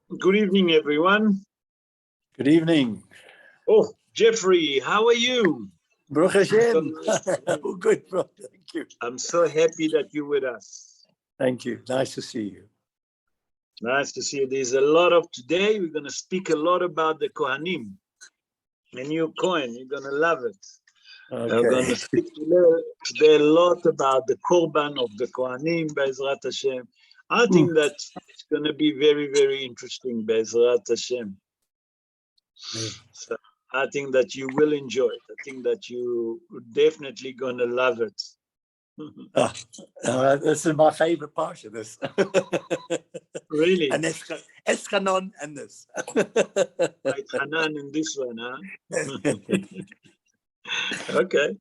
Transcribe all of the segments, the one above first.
Good evening, everyone. Good evening. Oh, Jeffrey, how are you? Baruch Hashem. Oh, good, bro. Thank you. I'm so happy that you're with us. Thank you. Nice to see you. Nice to see you. There's a lot of today. We're going to speak a lot about the Kohanim. A new Kohen. You're going to love it. Okay. We're going to speak today a lot about the Korban of the Kohanim, Be'ezrat Hashem. I think that it's going to be very, very interesting, Be'ezrat Hashem. So I think that you will enjoy it. I think that you definitely going to love it. This is my favorite part of this. Really? And Eschanon and this. Like Hanan in this one, huh? Okay.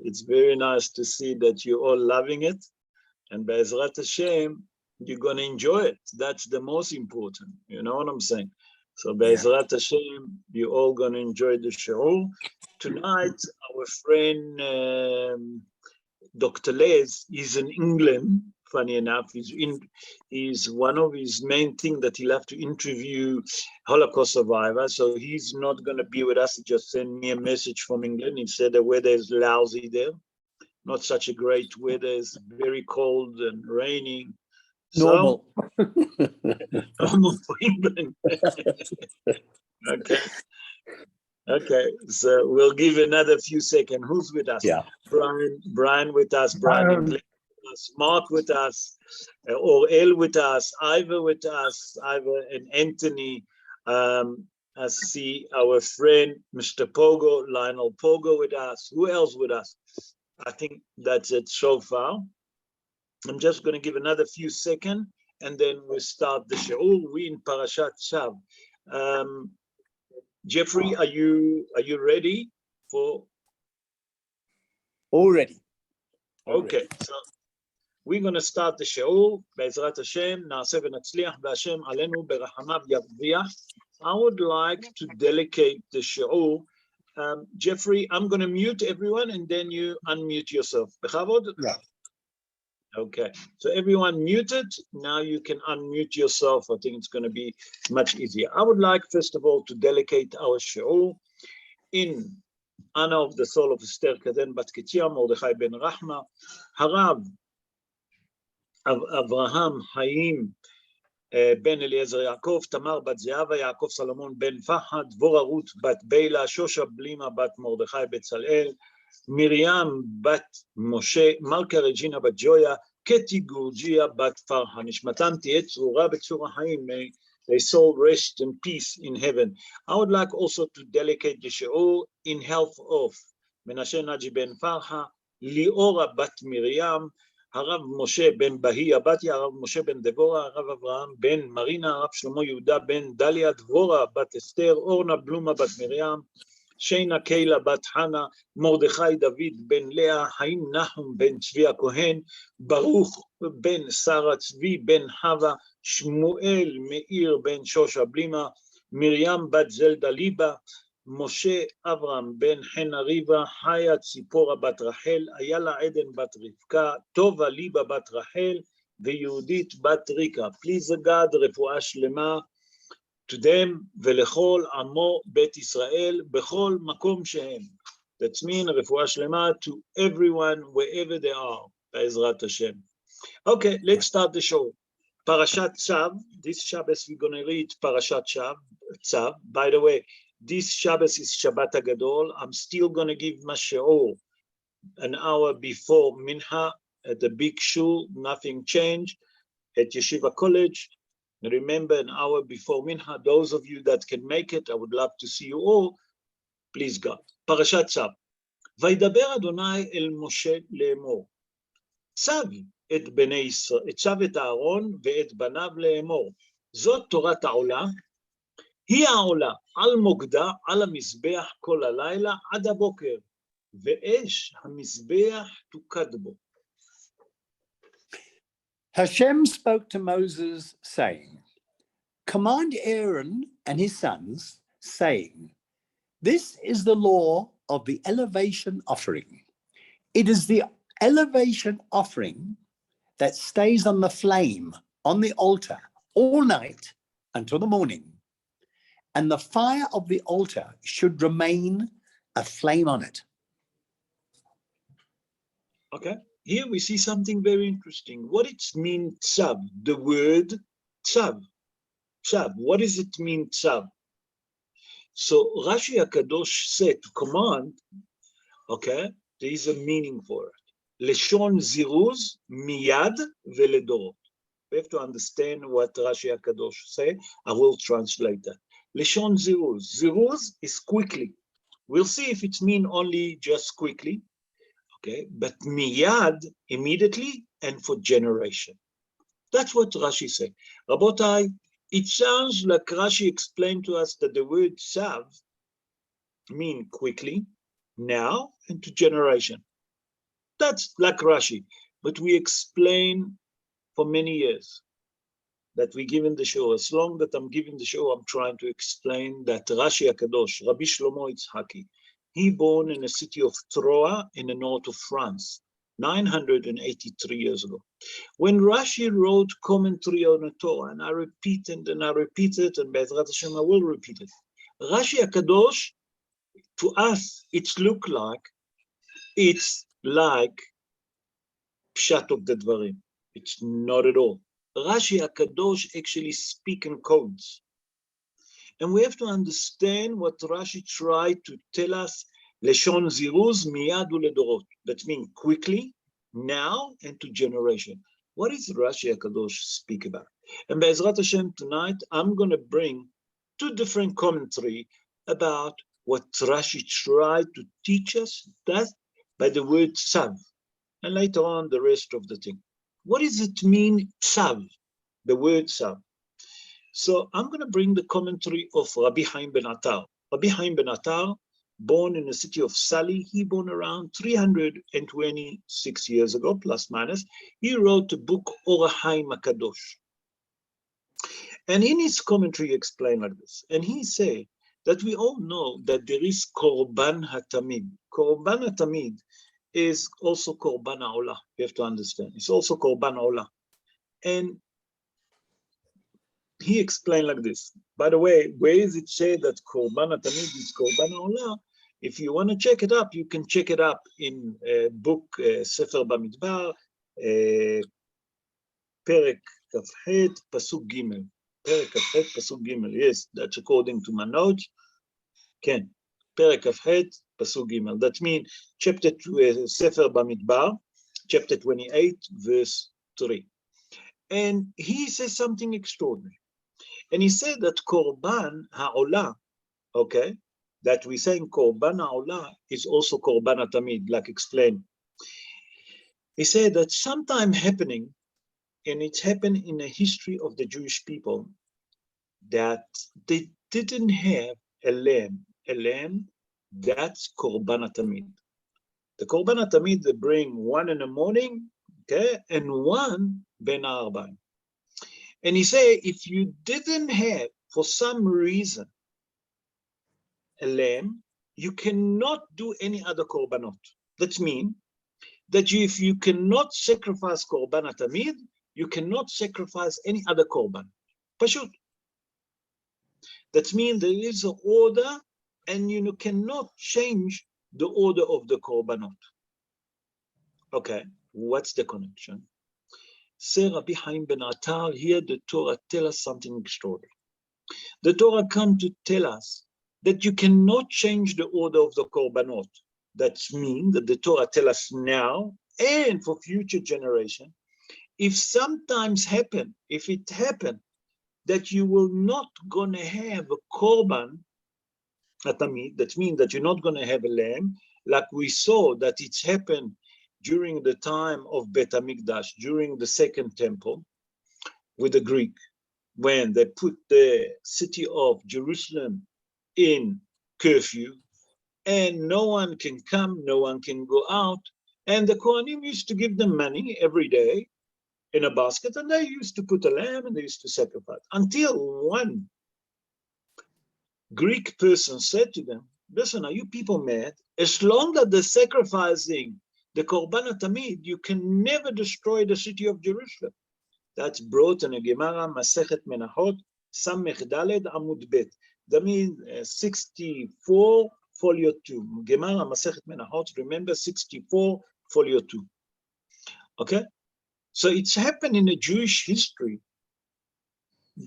It's very nice to see that you're all loving it. And Be'ezrat Hashem, you're going to enjoy it. That's the most important. You know what I'm saying? So Be'ezrat Hashem, you're all going to enjoy the show. Tonight, our friend Dr. Les is in England, funny enough. He's one of his main things that he'll have to interview Holocaust survivors. So he's not going to be with us. He just sent me a message from England. He said the weather is lousy there. Not such a great weather. It's very cold and raining. Normal. So, normal for England. Okay, so we'll give another few seconds. Who's with us? Yeah. Brian with us, Brian with us, Mark with us, Orel with us, Ivor with us, Ivor and Anthony. I see our friend, Mr. Pogo, Lionel Pogo with us. Who else with us? I think that's it so far. I'm just going to give another few seconds and then we'll start the show. We in Parashat Tzav. Jeffrey, are you ready for? All ready. Okay, so we're going to start the show. Be'ezrat Hashem, na'aseh v'natzliach v'Hashem alenu berachamav yavdiach. I would like to dedicate the show. Jeffrey, I'm going to mute everyone and then you unmute yourself. Bechavod? Yeah. Okay, so everyone muted. Now you can unmute yourself. I think it's going to be much easier. I would like, first of all, to dedicate our show in honor of the soul of Esther Kaden Bat Ketia, Mordechai ben Rahma, Harav Avraham Haim ben Eliezer Yaakov, Tamar Bat Zeava, Yaakov Salomon ben Fahad, Dvorah Ruth Bat Beila, Shosha Blima Bat Mordechai Betzalel, Miriam Bat Moshe, Malka Regina Bat Joya, Keti Gurgia Bat Farha, Nishmatam Tiet Tzura Betzura Haim, may their soul rest in peace in heaven. I would like also to dedicate the show in health of Menashe Naji ben Farha, Liora Bat Miriam, Harav Moshe ben Bahia Batia, Harav Moshe ben Devorah, Harav Avraham ben Marina, Harav Shlomo Yehuda ben Dalia, Dvorah Bat Esther, Orna Bluma Bat Miriam, Sheina Keila Bat Hana, Mordechai David ben Leah, Haim Nahum ben Tzvi Kohen, Baruch ben Sarah Tzvi ben Hava, Shmuel Meir ben Shosha Blima, Miriam Bat Zelda Liba, Moshe Avram ben Hena Riva, Haya Tzipora Bat Rachel, Ayala Eden Bat Rivka, Tova Liba Bat Rachel, ויהודית בת ריקה. Please God, רפואה שלמה to them ולכל עמו בית ישראל בכל מקום שהם. That means רפואה שלמה to everyone wherever they are, בעזרת השם. Okay, let's start the show. Parashat Tzav. This Shabbos we're going to read Parashat Tzav. By the way, this Shabbos is Shabbat HaGadol. I'm still going to give my shiur an hour before Mincha at the big shul. Nothing changed at Yeshiva College. Remember, an hour before Mincha. Those of you that can make it, I would love to see you all. Please God. Parashat Tzav. וידבר אדוני אל משה לאמור. צב את בני ישראל, צב את אהרון ואת בניו לאמור. זאת תורת העולה. היא העולה על מוקדה, על המזבח כל הלילה עד הבוקר. ואש המזבח תוקד בו. Hashem spoke to Moses, saying, command Aaron and his sons, saying, this is the law of the elevation offering. It is the elevation offering that stays on the flame on the altar all night until the morning, and the fire of the altar should remain a flame on it. Okay, here we see something very interesting. What it means, tzav, the word tzav. Tzav, what does it mean, tzav? So Rashi HaKadosh said to command, okay, there is a meaning for it. Leshon ziruz miyad veledorot. We have to understand what Rashi HaKadosh say. I will translate that. Leshon ziruz. Ziruz is quickly. We'll see if it means only just quickly, okay? But miyad, immediately, and for generation. That's what Rashi said. Rabotai, it sounds like Rashi explained to us that the word tzav mean quickly, now, and to generation. That's like Rashi. But we explain for many years that we give in the show. As long that I'm giving the show, I'm trying to explain that Rashi HaKadosh, Rabbi Shlomo Yitzhaki, he born in the city of Troyes in the north of France, 983 years ago. When Rashi wrote commentary on the Torah, and I repeat it, and Be'ezrat Hashem, I will repeat it. Rashi HaKadosh, to us, it's like Pshat of the Dvarim. It's not at all. Rashi HaKadosh actually speak in codes. And we have to understand what Rashi tried to tell us, Leshon ziruz miyad uledorot. That means quickly, now, and to generation. What is Rashi HaKadosh speak about? And Be'ezrat Hashem, tonight, I'm going to bring two different commentary about what Rashi tried to teach us, that by the word tzav. And later on, the rest of the thing. What does it mean, tzav, the word tzav? So I'm going to bring the commentary of Rabbi Haim ben Attar. Rabbi Haim ben Attar, born in the city of Sali, he born around 326 years ago, plus minus. He wrote the book Or HaChaim HaKadosh. And in his commentary, he explained like this. And he said that we all know that there is Korban HaTamid. Korban HaTamid is also Korban HaOlah. You have to understand. It's also Korban HaOlah. And he explained like this. By the way, where is it said that Korban HaTamid is Korban HaOlah? If you want to check it up, you can check it up in book Sefer Bamidbar, Perek Kafhet, Pasuk Gimel. Perek Kafhet, Pasuk Gimel. Yes, that's according to my notes. Ken. Perek Kafhet, Pasuk Gimel. That means chapter Sefer Bamidbar, chapter 28, verse 3. And he says something extraordinary. And he said that Korban HaOlah, okay, that we say in Korban HaOlah is also Korban HaTamid, like explained. He said that sometime happening, and it's happened in the history of the Jewish people, that they didn't have a lamb. A lamb, that's Korban HaTamid. The Korban HaTamid, they bring one in the morning, okay, and one ben ha'arbaim. And he said, if you didn't have, for some reason, a lamb, you cannot do any other korbanot. That means that if you cannot sacrifice korban hatamid, you cannot sacrifice any other korban. Pashut. That means there is an order, and you cannot change the order of the korbanot. Okay, what's the connection? Say Rabbi Haim ben Attar, here the Torah tells us something extraordinary. The Torah comes to tell us that you cannot change the order of the korbanot. That means that the Torah tells us now and for future generation, if sometimes happen, if it happened, that you will not gonna have a korban hatamid, that means that you're not gonna have a lamb, like we saw that it's happened during the time of Bet HaMikdash, during the second temple with the Greek, when they put the city of Jerusalem in curfew, and no one can come, no one can go out, and the Kohanim used to give them money every day in a basket, and they used to put a lamb and they used to sacrifice. Until one Greek person said to them, listen, are you people mad? As long as they're sacrificing the Korban HaTamid, you can never destroy the city of Jerusalem. That's brought in a Gemara, Masechet Menachot, סמך ד' עמוד ב'. That means 64, folio 2. Gemara Masechet Menachot, remember 64, folio 2. Okay? So it's happened in the Jewish history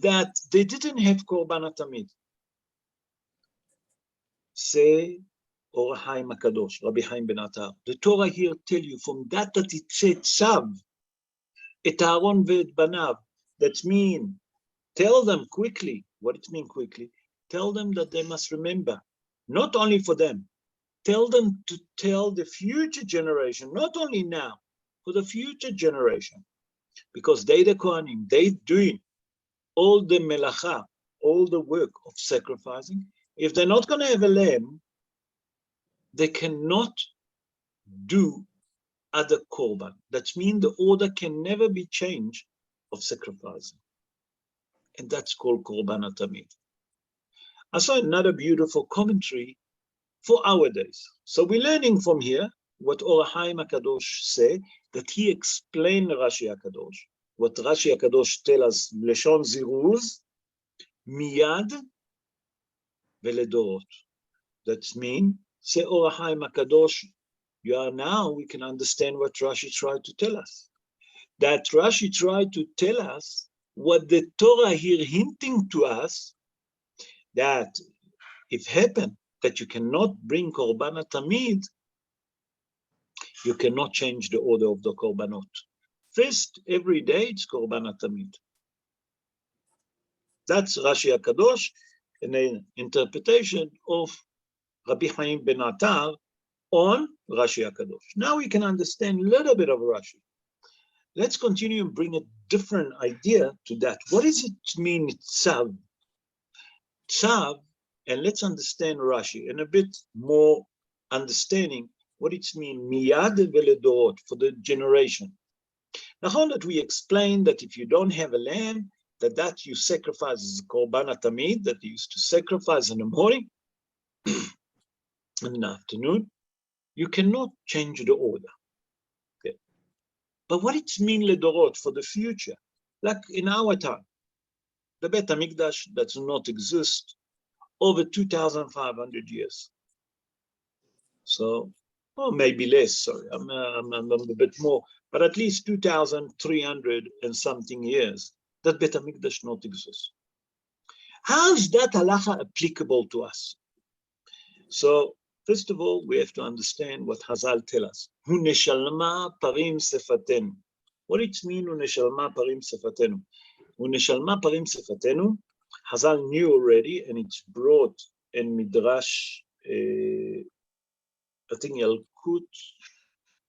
that they didn't have Korban Tamid. Say, Or Haim HaKadosh, Rabbi Haim ben Atar. The Torah here tell you from that it said Tzav, et Aaron ve'et banav. That means, tell them quickly. What it mean quickly? Tell them that they must remember, not only for them, tell them to tell the future generation, not only now, for the future generation. Because they the Kohanim, they doing all the melacha, all the work of sacrificing. If they're not going to have a lamb, they cannot do other korban. That means the order can never be changed of sacrificing. And that's called korban tamid. I saw another beautiful commentary for our days. So we're learning from here what Or Haim HaKadosh say, that he explained Rashi HaKadosh. What Rashi HaKadosh tell us, Leshon Ziruz, Miyad veledorot. That means, say Or Haim HaKadosh, you are now, we can understand what Rashi tried to tell us. That Rashi tried to tell us what the Torah here hinting to us, that if happen that you cannot bring Korban Tamid, you cannot change the order of the Korbanot. First, every day it's Korban Tamid. That's Rashi HaKadosh, an interpretation of Rabbi Haim ben Atar on Rashi HaKadosh. Now we can understand a little bit of Rashi. Let's continue and bring a different idea to that. What does it mean, Tzav? Tzav, and let's understand Rashi and a bit more understanding what it means, miyad veledorot, for the generation. Now, that we explained that if you don't have a lamb, that you sacrifice as korban tamid, that you used to sacrifice in the morning and in the afternoon, you cannot change the order. Okay. But what it means ledorot, for the future, like in our time, the Bet HaMikdash does not exist over 2,500 years. So, or maybe less, sorry, I'm a bit more, but at least 2,300 and something years that Bet HaMikdash not exist. How is that halacha applicable to us? So, first of all, we have to understand what Hazal tell us. Hu neshalma parim sefatenu. What it means, hu neshalma parim sefatenu? Hu neshalma parim sefatenu, Hazal knew already, and it's brought in Midrash, I think Yalkut,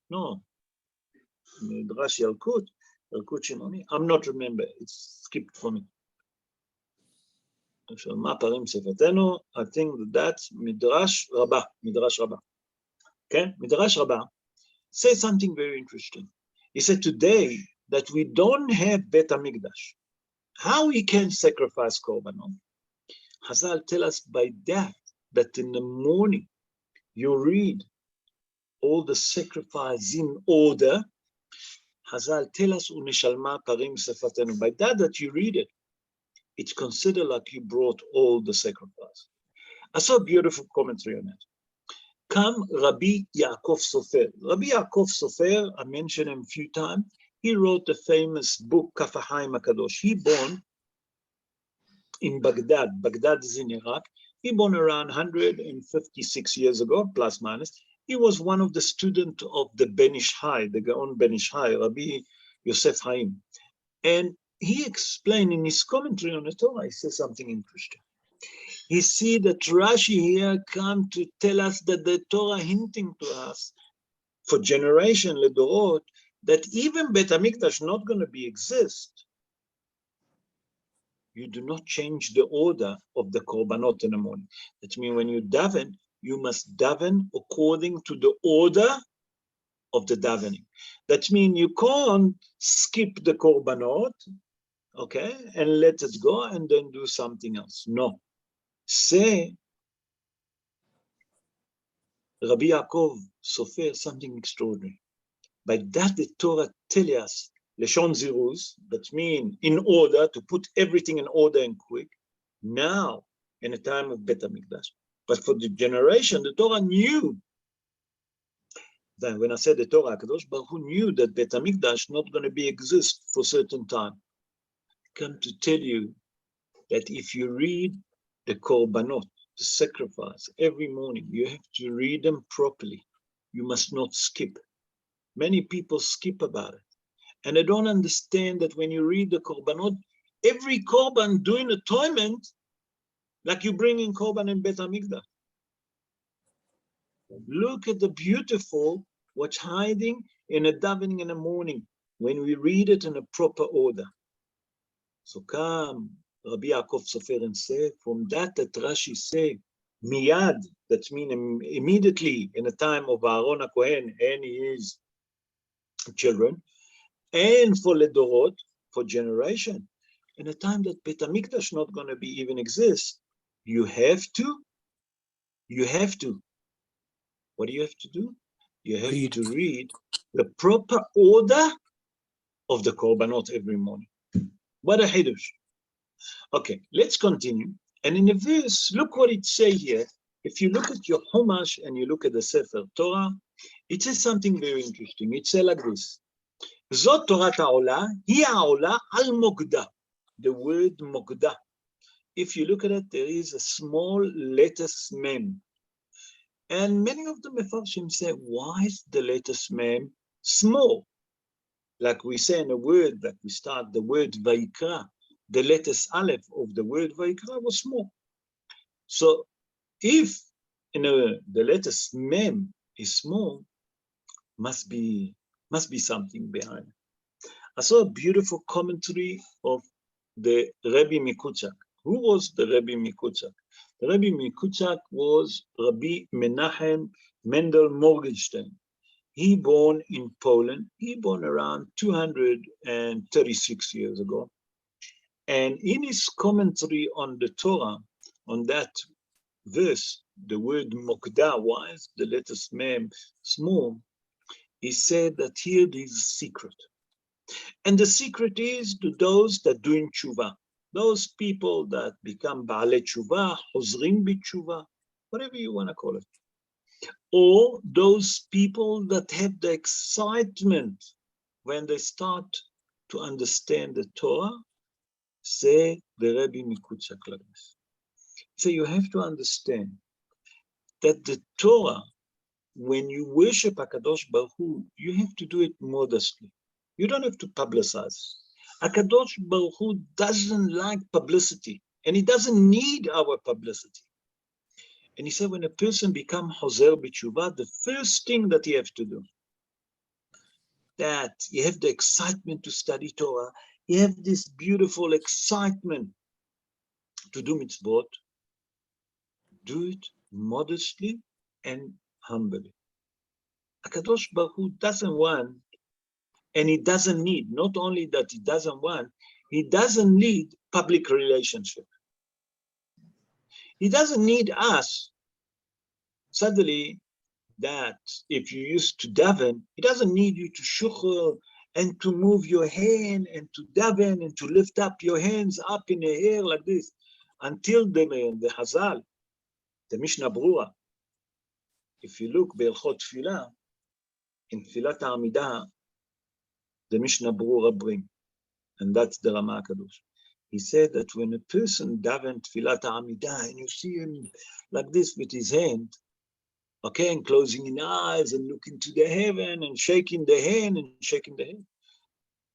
no, Midrash Yalkut Shimoni, I'm not remember, it's skipped for me. I think that's Midrash Rabba. Okay, Midrash Rabba says something very interesting. He said today that we don't have Bet HaMikdash, how we can sacrifice korbanot? Hazal tell us by that in the morning you read all the sacrifice in order. Hazal tell us unishalma parim sefatenu. By that you read it, it's considered like you brought all the sacrifice. I saw a beautiful commentary on it. Come Rabbi Yaakov Sofer. Rabbi Yaakov Sofer, I mentioned him a few times. He wrote the famous book Kaf HaHaim HaKadosh. He born in Baghdad. Baghdad is in Iraq. He born around 156 years ago, plus minus. He was one of the students of the Ben Ish Hai, the Gaon Ben Ish Hai, Rabbi Yosef Haim. And he explained in his commentary on the Torah, he says something interesting. He see that Rashi here come to tell us that the Torah hinting to us for generation, Ledorot, that even Bet HaMikdash not going to be exist. You do not change the order of the korbanot in the morning. That means when you daven, you must daven according to the order of the davening. That means you can't skip the korbanot, okay, and let it go and then do something else. No. Say, Rabbi Yaakov Sofer, something extraordinary. By that the Torah tells us, Leshon Ziruz, that means in order, to put everything in order and quick, now in a time of Bet HaMikdash. But for the generation, the Torah knew. Then when I said the Torah, Kadosh Baruch Hu knew that Bet HaMikdash not going to be exist for a certain time. Come to tell you that if you read the Korbanot, the sacrifice, every morning, you have to read them properly. You must not skip. Many people skip about it. And I don't understand that when you read the Korbanot, every Korban doing atonement, like you bring in Korban in Bet HaMikdash. Look at the beautiful, what's hiding in a davening in the morning, when we read it in a proper order. So come, Rabbi Yaakov Sofer and say, from that Rashi say, miyad, that means immediately in the time of Aaron HaKohen and his children, and for Ledorot, for generation, in a time that Bet HaMikdash not going to be even exist, you have to, what do you have to do? You have to read the proper order of the Korbanot every morning. What a Hidush. Okay, let's continue. And in the verse, look what it says here. If you look at your Chumash and you look at the Sefer Torah, it says something very interesting. It says like this. Zot Torat ha'olah, hi ha'olah al mogda. The word mogda. If you look at it, there is a small letters mem. And many of the Mefarshim say, why is the letters mem small? Like we say in a word, like we start the word Vayikra, the letters Aleph of the word Vayikra was small. So if the letters mem is small, must be something behind it. I saw a beautiful commentary of the Rabbi Mikutzak. Who was the Rabbi Mikutzak? The Rabbi Mikutzak was Rabbi Menachem Mendel Morgenstern. He born in Poland. He born around 236 years ago. And in his commentary on the Torah, on that verse, the word Mokda, why is the letters mem small? He said that here there is a secret. And the secret is to those that doing tshuva. Those people that become Baalei Tshuva, Hozrim B'Tshuva, whatever you want to call it. Or those people that have the excitement when they start to understand the Torah, say the Rabbi Mikutzak like this. So you have to understand that the Torah, when you worship HaKadosh Baruch Hu, you have to do it modestly. You don't have to publicize. HaKadosh Baruch Hu doesn't like publicity, and he doesn't need our publicity. And he said when a person becomes Hozer B'Tshuva, the first thing that he has to do, that you have the excitement to study Torah, you have this beautiful excitement to do mitzvot, do it modestly and humbly. HaKadosh Baruch Hu doesn't want, and he doesn't need, not only that he doesn't want, he doesn't need public relationship. He doesn't need us. Suddenly, that if you used to daven, he doesn't need you to shuchel and to move your hand and to daven and to lift up your hands up in the air like this until the Hazal, the Mishnah Brura. If you look Be'elchot Tfilah, in Tfilat HaAmidah, the Mishnah Brura bring, and that's the Rama HaKadosh. He said that when a person daven Tfilat HaAmidah and you see him like this with his hand, okay, and closing his eyes and looking to the heaven and shaking the hand and shaking the head.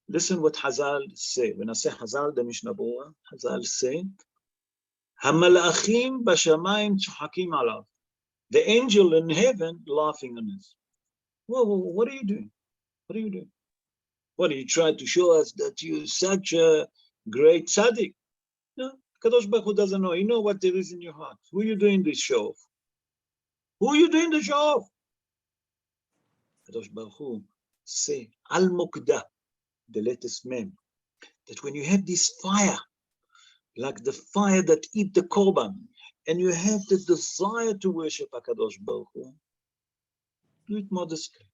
Listen what Hazal say. When I say Hazal, the Mishnah Brura, Hazal say, "Hamalachim b'shamayim tzohakim alav." The angel in heaven laughing on us. Whoa, what are you doing? What are you doing? What, are you trying to show us that you're such a great tzaddik? No, Kadosh Baruch Hu doesn't know. You know what there is in your heart. Who are you doing this show of? Who are you doing the show of? Kadosh Baruch Hu say, Al Mokda, the latest mem, that when you have this fire, like the fire that eat the korban, and you have the desire to worship HaKadosh Baruch Hu, do it modestly.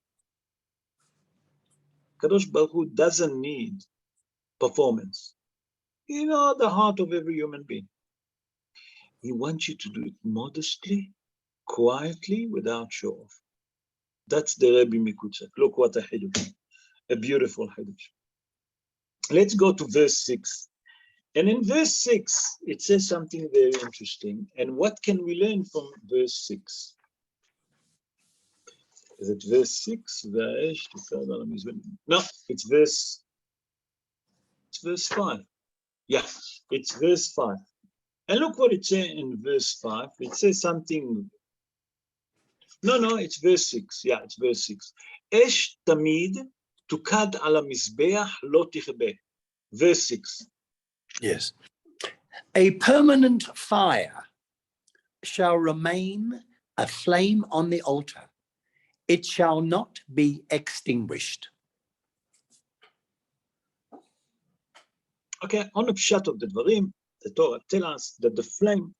Kadosh Baruch Hu doesn't need performance. You know the heart of every human being. He wants you to do it modestly, quietly, without show off. That's the Rabbi Mikutzak. Look what a hidush, a beautiful hidush. Let's go to verse 6. And in verse 6, it says something very interesting. And what can we learn from verse 6? Is it verse 6? No, it's verse 5. Yeah, it's verse 5. And look what it says in verse 5. It says something. No, it's verse 6. Yeah, it's verse 6. Esh tamid tukad ala mizbeach lo tichbe. Verse 6. Yes. A permanent fire shall remain a flame on the altar. It shall not be extinguished. Okay, on the pshat of the dvarim, the Torah tells us that the flame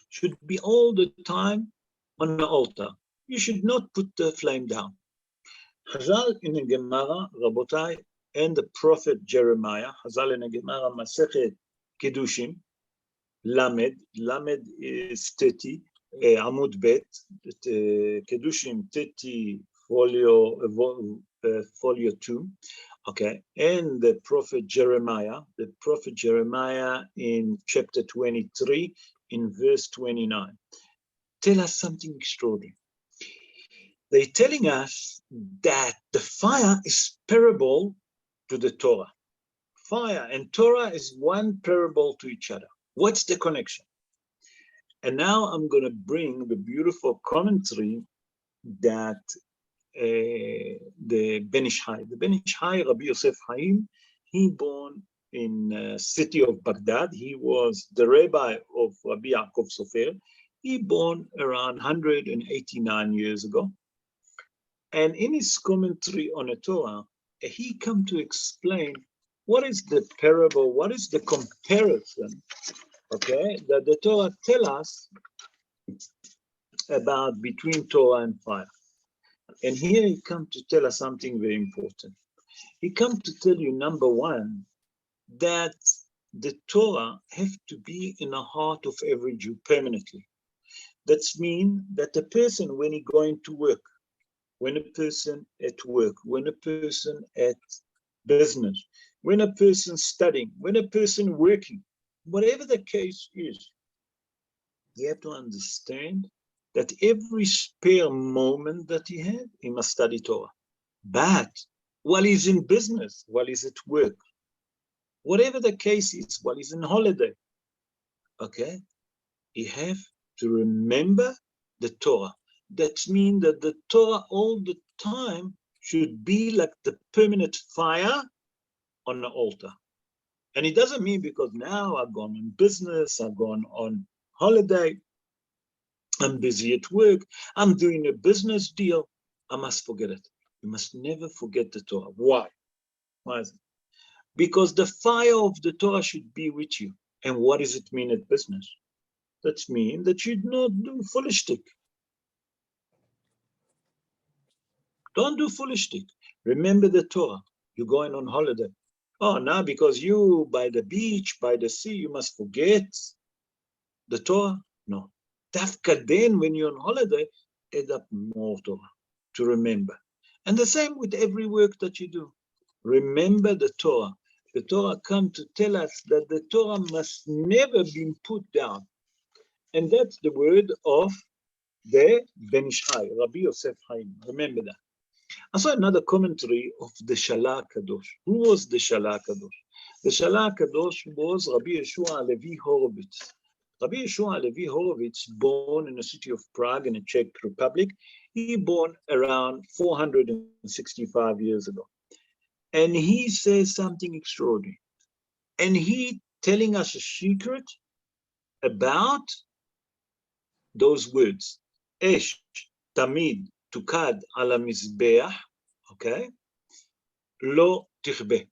should be all the time on the altar. You should not put the flame down. Chazal in the Gemara, Rabotai, and the prophet Jeremiah, Chazal in the Gemara, Masechet Kedushim, Lamed is 30, Amud Bet, Kedushim 30, folio 2, okay, and the prophet Jeremiah in chapter 23, in verse 29, tell us something extraordinary. They're telling us that the fire is parable to the Torah. Fire and Torah is one parable to each other. What's the connection? And now I'm going to bring the beautiful commentary that the Ben Ish Hai. The Ben Ish Hai, Rabbi Yosef Chaim, he born in city of Baghdad. He was the rabbi of Rabbi Yaakov Sofer. He born around 189 years ago. And in his commentary on the Torah, he come to explain what is the parable, what is the comparison, okay, that the Torah tell us about between Torah and fire. And here he come to tell us something very important. He come to tell you, number one, that the Torah have to be in the heart of every Jew permanently. That's mean that the person, when he going to work, when a person at work, when a person at business, when a person studying, when a person working, whatever the case is, you have to understand that every spare moment that he had, he must study Torah. But while he's in business, while he's at work, whatever the case is, while he's on holiday, okay, he have to remember the Torah. That means that the Torah all the time should be like the permanent fire on the altar. And it doesn't mean because now I've gone on business, I've gone on holiday, I'm busy at work, I'm doing a business deal, I must forget it. You must never forget the Torah. Why? Why is it? Because the fire of the Torah should be with you. And what does it mean at business? That means that you not do foolish thing. Don't do foolish thing. Remember the Torah. You're going on holiday. Oh, now because you by the beach, by the sea, you must forget the Torah? No. Tafka then when you're on holiday, add up more Torah to remember. And the same with every work that you do. Remember the Torah. The Torah come to tell us that the Torah must never be put down. And that's the word of the Ben Ish Hai, Rabbi Yosef Chaim. Remember that. I saw another commentary of the Shalah Kadosh. Who was the Shalah Kadosh? The Shalah Kadosh was Rabbi Yeshua Levy Horovitz. Rabbi Yeshua Levy Horovitz, born in the city of Prague in the Czech Republic, he born around 465 years ago. And he says something extraordinary. And he telling us a secret about those words. Esh tamid tukad ala mizbeach, okay? Lo tichbe.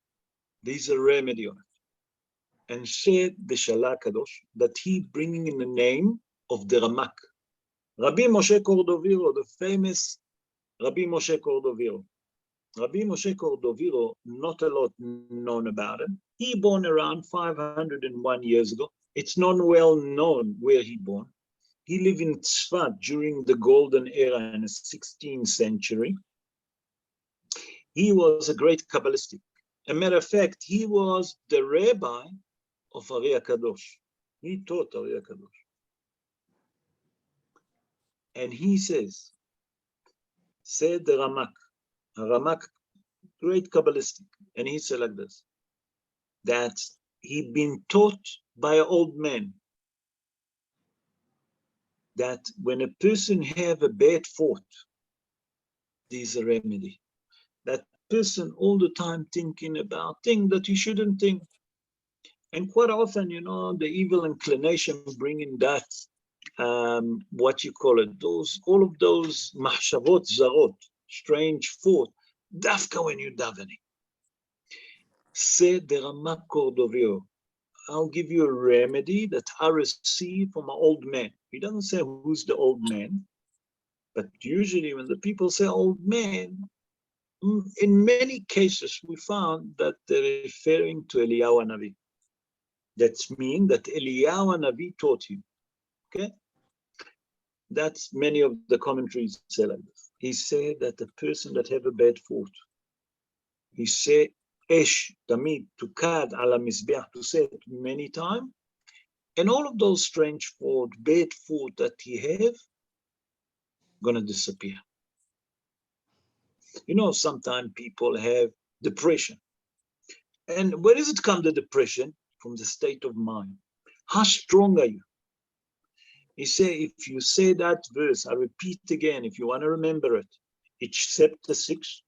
There's a remedy on it. And said the Shalah Kadosh that he bringing in the name of the Ramak. Rabbi Moshe Cordovero, the famous Rabbi Moshe Cordovero. Rabbi Moshe Cordovero, not a lot known about him. He born around 501 years ago. It's not well known where he born. He lived in Tzvat during the Golden Era in the 16th century. He was a great Kabbalistic. As a matter of fact, he was the rabbi of Ari HaKadosh. He taught Ari HaKadosh. And he said the Ramak, great Kabbalistic, and he said like this, that he'd been taught by an old man that when a person have a bad thought, there's a remedy. That person all the time thinking about things that he shouldn't think. And quite often, you know, the evil inclination bringing that, what you call it, all of those mahshavot zarot, strange thought, dafka when you're davening. Say the Ramak Cordovero, I'll give you a remedy that I received from an old man. He doesn't say who's the old man, but usually when the people say old man, in many cases we found that they're referring to Eliyahu Hanavi. That means that Eliyahu Hanavi taught him. Okay? That's many of the commentaries say like this. He said that the person that have a bad thought, he said, Esh, tamid, tukad ala mizbeach, to say it many times, and all of those strange thoughts, bad thoughts that he have, gonna disappear. You know, sometimes people have depression. And where does it come, the depression? From the state of mind. How strong are you? He say, if you say that verse, I repeat again, if you want to remember it, it's chapter 6,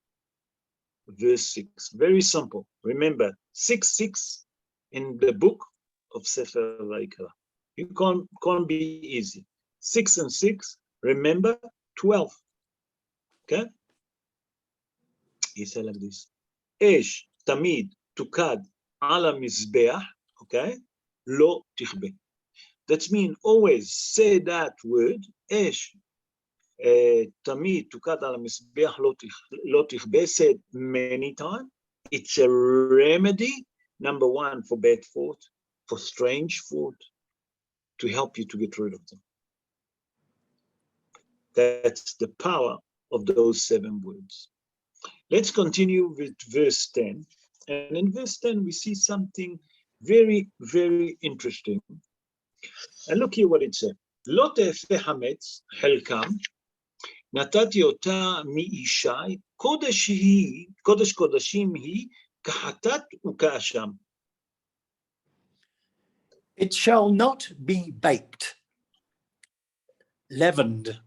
verse 6. Very simple. Remember, 6:6 in the book of Sefer Vayikra. You can't be easy. 6 and 6, remember, 12. Okay? He said like this. Esh, tamid, tukad, ala mizbeach, okay? Lo tichbe. That means always say that word, Esh, tamid, tukad, ala mizbeach, lo tichbe, said many times. It's a remedy, number one, for bad thought, for strange thought, to help you to get rid of them. That's the power of those 7 words. Let's continue with verse 10. And in verse 10, we see something very, very interesting. And look here what it said. Lo te'efe hametz helkam, natati ota mi'ishai, kodesh kodashim hi, kahatat u'ka'asham. It shall not be baked, leavened.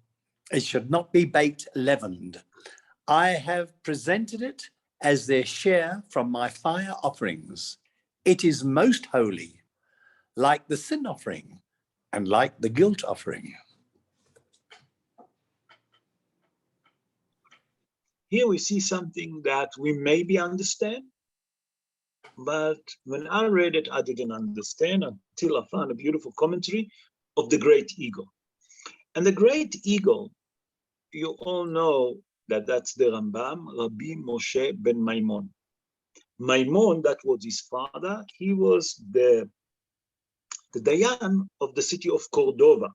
It should not be baked, leavened. I have presented it as their share from my fire offerings. It is most holy, like the sin offering and like the guilt offering. Here we see something that we maybe understand, but when I read it, I didn't understand until I found a beautiful commentary of the great eagle. And the great eagle, you all know that that's the Rambam, Rabbi Moshe ben Maimon. Maimon, that was his father. He was the Dayan of the city of Cordova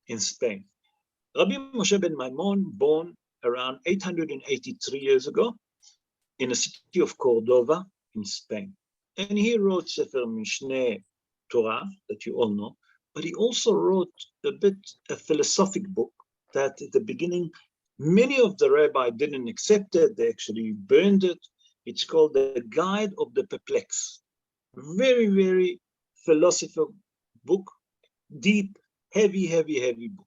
in Spain. Rabbi Moshe ben Maimon, born around 883 years ago in the city of Cordova in Spain. And he wrote Sefer Mishneh Torah, that you all know, but he also wrote a philosophic book that at the beginning, many of the rabbis didn't accept it. They actually burned it. It's called The Guide of the Perplexed. Very, very philosophical book, deep, heavy, heavy, heavy book.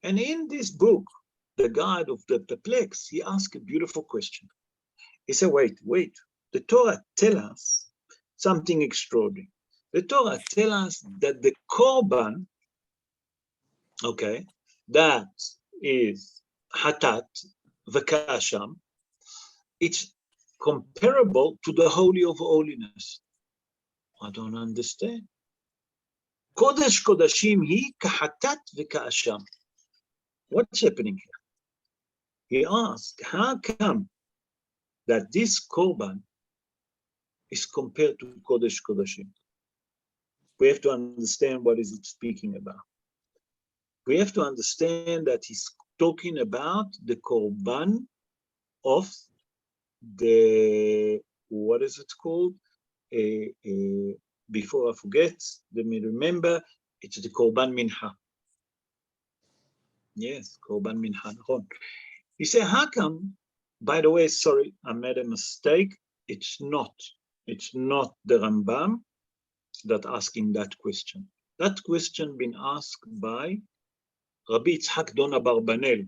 And in this book, The Guide of the Perplexed, he asked a beautiful question. He said, wait, the Torah tells us something extraordinary. The Torah tells us that the korban, okay, that is hatat v'kasham, it's comparable to the Holy of Holiness. I don't understand. Kodesh kodashim hi kahatat v'kasham. What's happening here? He asked, how come that this korban is compared to Kodesh Kodashim. We have to understand what is it speaking about. We have to understand that he's talking about the korban of the, what is it called? Before I forget, let me remember, it's the korban mincha. Yes, korban mincha. He said, how come, by the way, sorry, I made a mistake. It's not the Rambam that asking that question. That question been asked by Rabbi Yitzhak Dona Barbanel.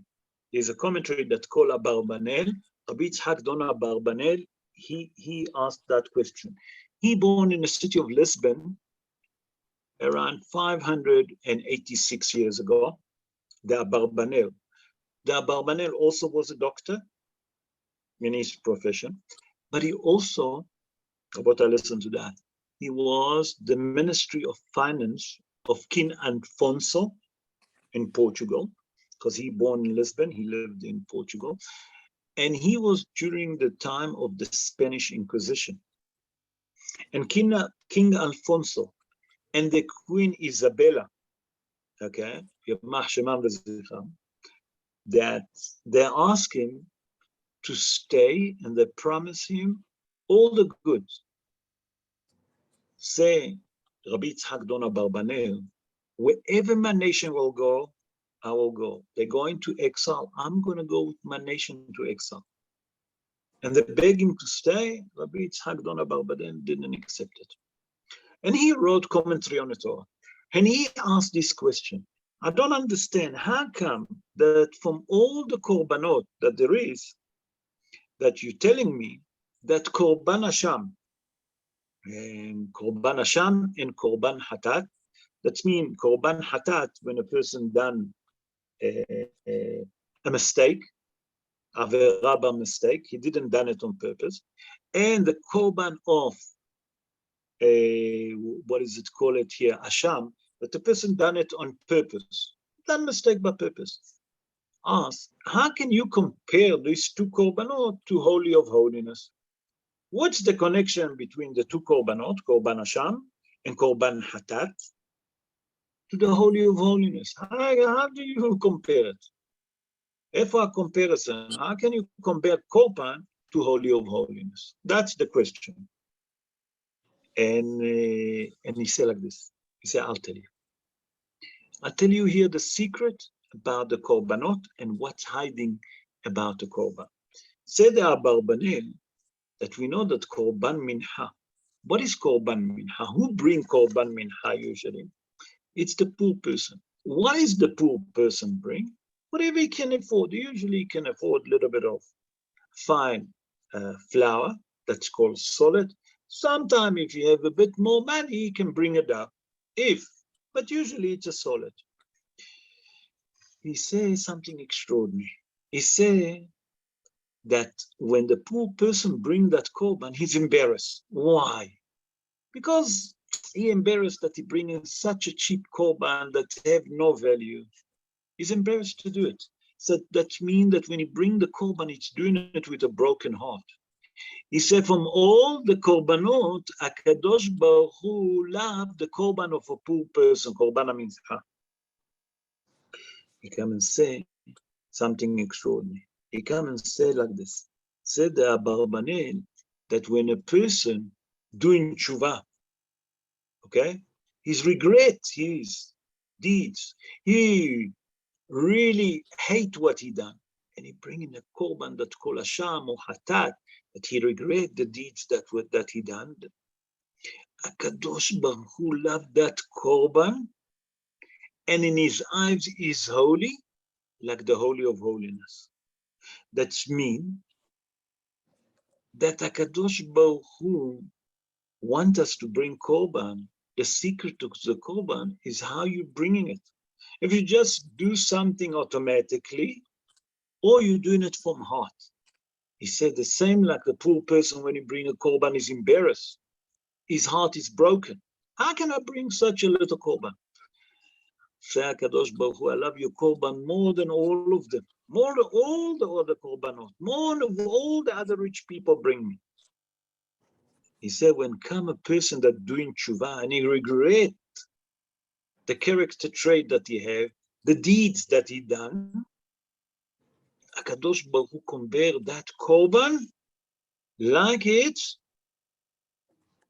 There's a commentary that called Abarbanel. Rabbi Yitzhak Dona Barbanel, he asked that question. He born in the city of Lisbon around 586 years ago. The Abarbanel. The Abarbanel also was a doctor in his profession, but he also, about I listened to that, he was the Ministry of Finance of King Alfonso in Portugal, because he born in Lisbon, he lived in Portugal, and he was during the time of the Spanish Inquisition. And King Alfonso and the Queen Isabella, okay, that they ask him to stay and they promise him all the goods. Say, Rabbi Yitzhak Dona Barbanel, wherever my nation will go, I will go. They're going to exile. I'm going to go with my nation to exile. And they beg him to stay. Rabbi Yitzhak Dona Barbanel didn't accept it. And he wrote commentary on the Torah. And he asked this question. I don't understand. How come that from all the korbanot that there is, that you're telling me that korban Hashem and korban hatat, that means korban hatat, when a person done a mistake, averaba mistake, he didn't done it on purpose, and the korban of what is it called it here, Asham, that the person done it on purpose, done mistake by purpose. Ask, how can you compare these two korbanot to Holy of Holiness? What's the connection between the two korbanot, korban Asham and korban hatat, to the Holy of Holiness? How do you compare it? If a comparison, how can you compare korban to Holy of Holiness? That's the question. And he said like this. He said, I'll tell you. I'll tell you here the secret about the korbanot and what's hiding about the korban. Say the Abarbanel that we know that korban mincha. What is korban mincha? Who bring korban mincha usually? It's the poor person. What is the poor person bring? Whatever he can afford. Usually he can afford a little bit of fine flour, that's called solid. Sometimes if you have a bit more money, you can bring it up. But usually it's a solid. He says something extraordinary. He says that when the poor person brings that korban, he's embarrassed. Why? Because he embarrassed that he brings such a cheap korban that have no value. He's embarrassed to do it. So that means that when he brings the korban, he's doing it with a broken heart. He said, from all the korbanot, Akadosh Baruch Hu loved the korban of a poor person. Korban means he come and say something extraordinary. He come and say like this. Said the Abarbanel that when a person doing tshuva, okay, his regret, his deeds, he really hate what he done, and he bring in a korban that called Asham or Hatat, that he regret the deeds that he done. Akadosh Baruch Hu loved that korban, and in his eyes is holy, like the Holy of Holiness. That's mean that Akadosh Baruch Hu want us to bring korban. The secret of the korban is how you bringing it. If you just do something automatically, or you're doing it from heart. He said the same like the poor person when he bring a korban is embarrassed. His heart is broken. How can I bring such a little korban? שהקדוש ברוך הוא, I love you korban more than all of them, more than all the other korbanot, more than all the other rich people bring me. He said, when come a person that doing tshuva and he regret the character trait that he have, the deeds that he done, HaKadosh Baruch Hu compare that korban like it's,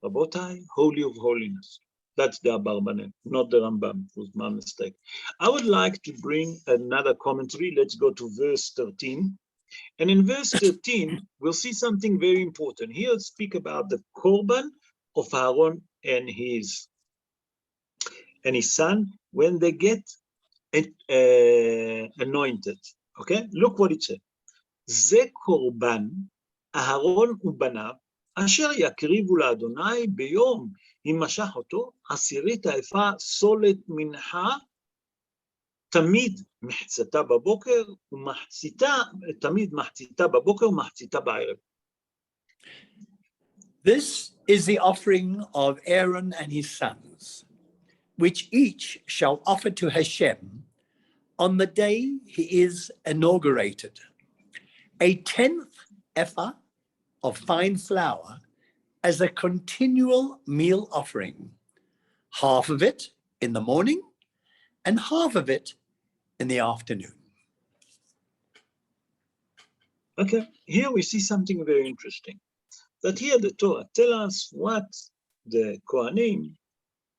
Rabotai, holy of holiness. That's the Abarbanel, not the Rambam. It was my mistake. I would like to bring another commentary. Let's go to verse 13. And in verse 13, we'll see something very important. Here I'll speak about the korban of Aaron and his son when they get anointed. Okay, look what it said. זה קורבן אהרון ובניו אשר יקריבו לאדוני ביום הימשך אותו עשירית האפה סולת מנחה תמיד מחציתה בבוקר ומחציתה תמיד מחציתה בבוקר ומחציתה בערב. This is the offering of Aaron and his sons, which each shall offer to Hashem on the day he is inaugurated. A 10th ephah of fine flour as a continual meal offering, half of it in the morning and half of it in the afternoon. Okay, here we see something very interesting. That here the Torah tells us what the Kohanim,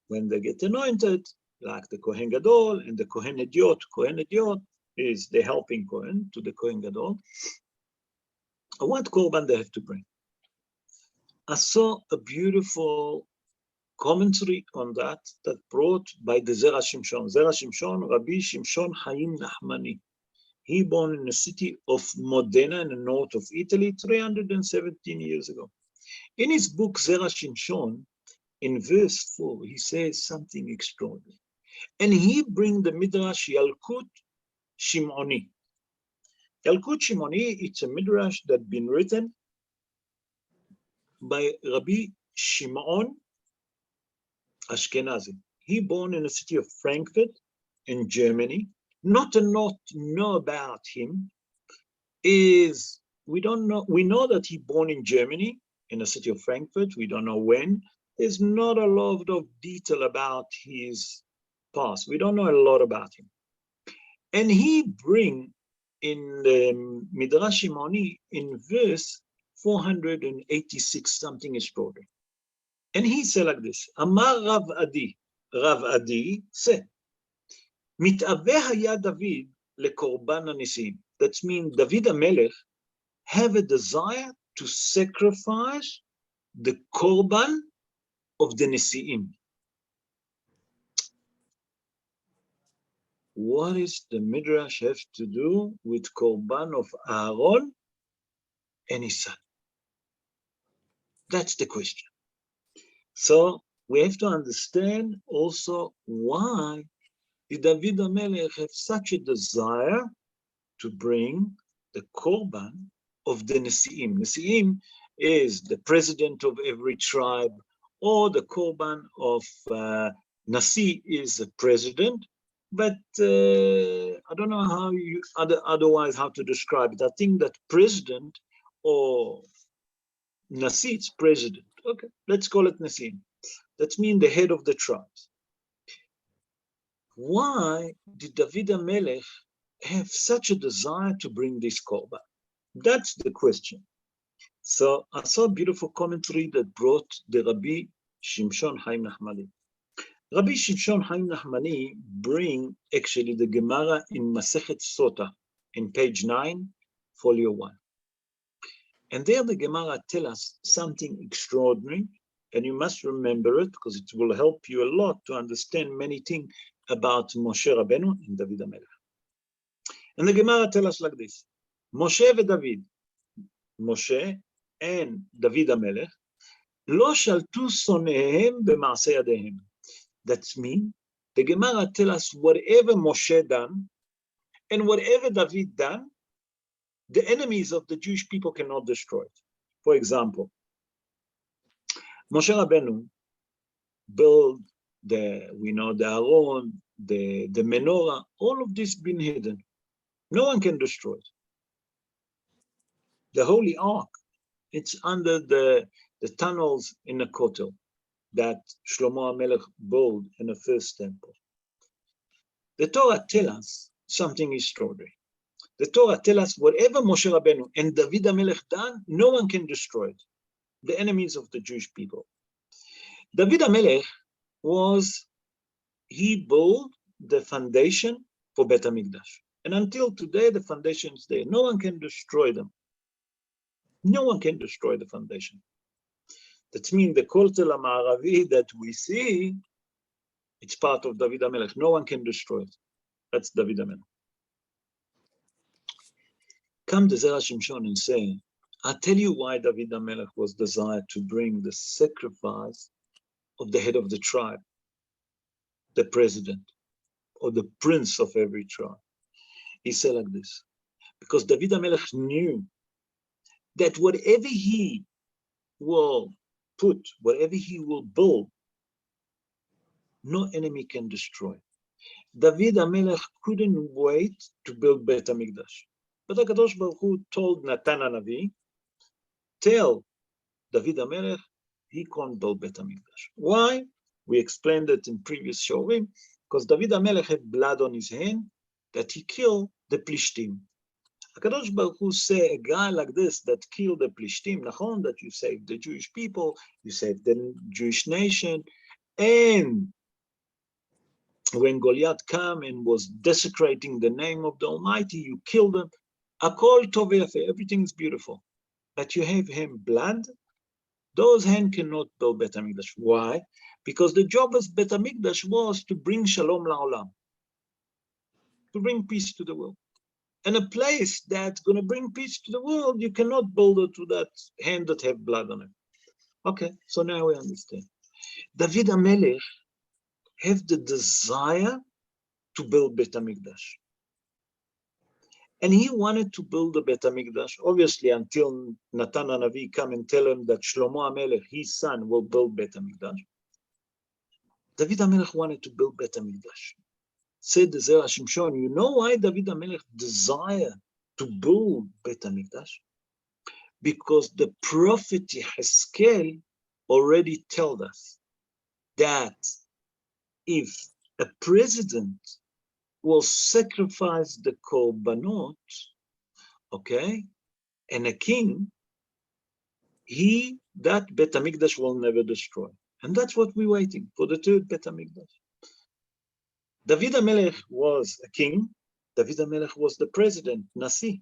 when they get anointed, like the Kohen Gadol and the Kohen Ediot. Kohen Ediot is the helping Kohen to the Kohen Gadol. What korban they have to bring. I saw a beautiful commentary on that brought by the Zera Shimshon. Zera Shimshon, Rabbi Shimshon Chaim Nachmani. He born in the city of Modena in the north of Italy 317 years ago. In his book Zera Shimshon, in verse 4, he says something extraordinary. And he brings the Midrash Yalkut Shimoni. Yalkut Shimoni, it's a Midrash that's been written by Rabbi Shimon Ashkenazi. He born in the city of Frankfurt in Germany. Not a lot know about him is, we don't know, we know that he born in Germany, in the city of Frankfurt. We don't know when. There's not a lot of detail about his past. We don't know a lot about him. And he bring in the Midrash Shimoni in verse 486 something extraordinary. And he said like this, Amar Rav Adi said, מתאווה היה דוד לקורבן הניסים. That means David HaMelech have a desire to sacrifice the korban of the Nisi'im. What is the Midrash have to do with korban of Aaron and his son? That's the question. So we have to understand also why did David HaMelech have such a desire to bring the korban of the Nesi'im? Nesi'im is the president of every tribe, or the korban of Nasi is the president, but I don't know how you otherwise how to describe it. I think that president or Nasi, it's president. Okay, let's call it Nesi'im. That means the head of the tribes. Why did David HaMelech have such a desire to bring this korban? That's the question. So I saw a beautiful commentary that brought the Rabbi Shimshon Chaim Nachmani. Rabbi Shimshon Chaim Nachmani bring actually the Gemara in Masechet Sota in page 9, folio 1. And there the Gemara tells us something extraordinary, and you must remember it because it will help you a lot to understand many things about Moshe Rabbeinu and David HaMelech. And the Gemara tells us like this, Moshe ודוד, Moshe and David HaMelech, לא שלטו שונאיהם במעשה ידיהם. That means, the Gemara tells us whatever Moshe done and whatever David done, the enemies of the Jewish people cannot destroy it. For example, Moshe Rabbeinu built the Aron, the menorah, all of this been hidden. No one can destroy it. The Holy Ark, it's under the tunnels in the Kotel that Shlomo HaMelech built in the first temple. The Torah tells us something extraordinary. The Torah tells us whatever Moshe Rabbeinu and David HaMelech done, no one can destroy it. The enemies of the Jewish people. David HaMelech he built the foundation for Bet HaMikdash. And until today, the foundation is there. No one can destroy them. No one can destroy the foundation. That means the Kotel HaMa'aravi that we see, it's part of David HaMelech. No one can destroy it. That's David HaMelech. Come the Zerah Shimshon and say, I'll tell you why David HaMelech was desired to bring the sacrifice of the head of the tribe, the president, or the prince of every tribe. He said like this, because David HaMelech knew that whatever he will put, whatever he will build, no enemy can destroy. David HaMelech couldn't wait to build Bet HaMikdash. But HaKadosh Baruch Hu told Natan HaNavi, tell David HaMelech he can't build Bet HaMikdash. Why? We explained it in previous showing, because David HaMelech had blood on his hand that he killed the Plishtim. HaKadosh Baruch Hu say a guy like this that killed the Plishtim, nachon, that you saved the Jewish people, you saved the Jewish nation, and when Goliath came and was desecrating the name of the Almighty, you killed him. Akol tov v'yafeh, everything is beautiful. But you have him blood, those hands cannot build Bet HaMikdash. Why? Because the job of Bet HaMikdash was to bring shalom la'olam, to bring peace to the world. And a place that's going to bring peace to the world, you cannot build it with that hand that have blood on it. Okay, so now we understand. David HaMelech have the desire to build Bet HaMikdash. And he wanted to build the Bet HaMikdash, obviously, until Natan HaNavi come and tell him that Shlomo HaMelech, his son, will build Bet HaMikdash. David HaMelech wanted to build Bet HaMikdash. Said the Zerah Shimshon, you know why David HaMelech desired to build Bet HaMikdash? Because the prophet Yehezkel already told us that if a president will sacrifice the korbanot, okay, and a king, that Bet HaMikdash will never destroy. And that's what we're waiting for, the third Bet HaMikdash. David HaMelech was a king. David HaMelech was the president, Nasi.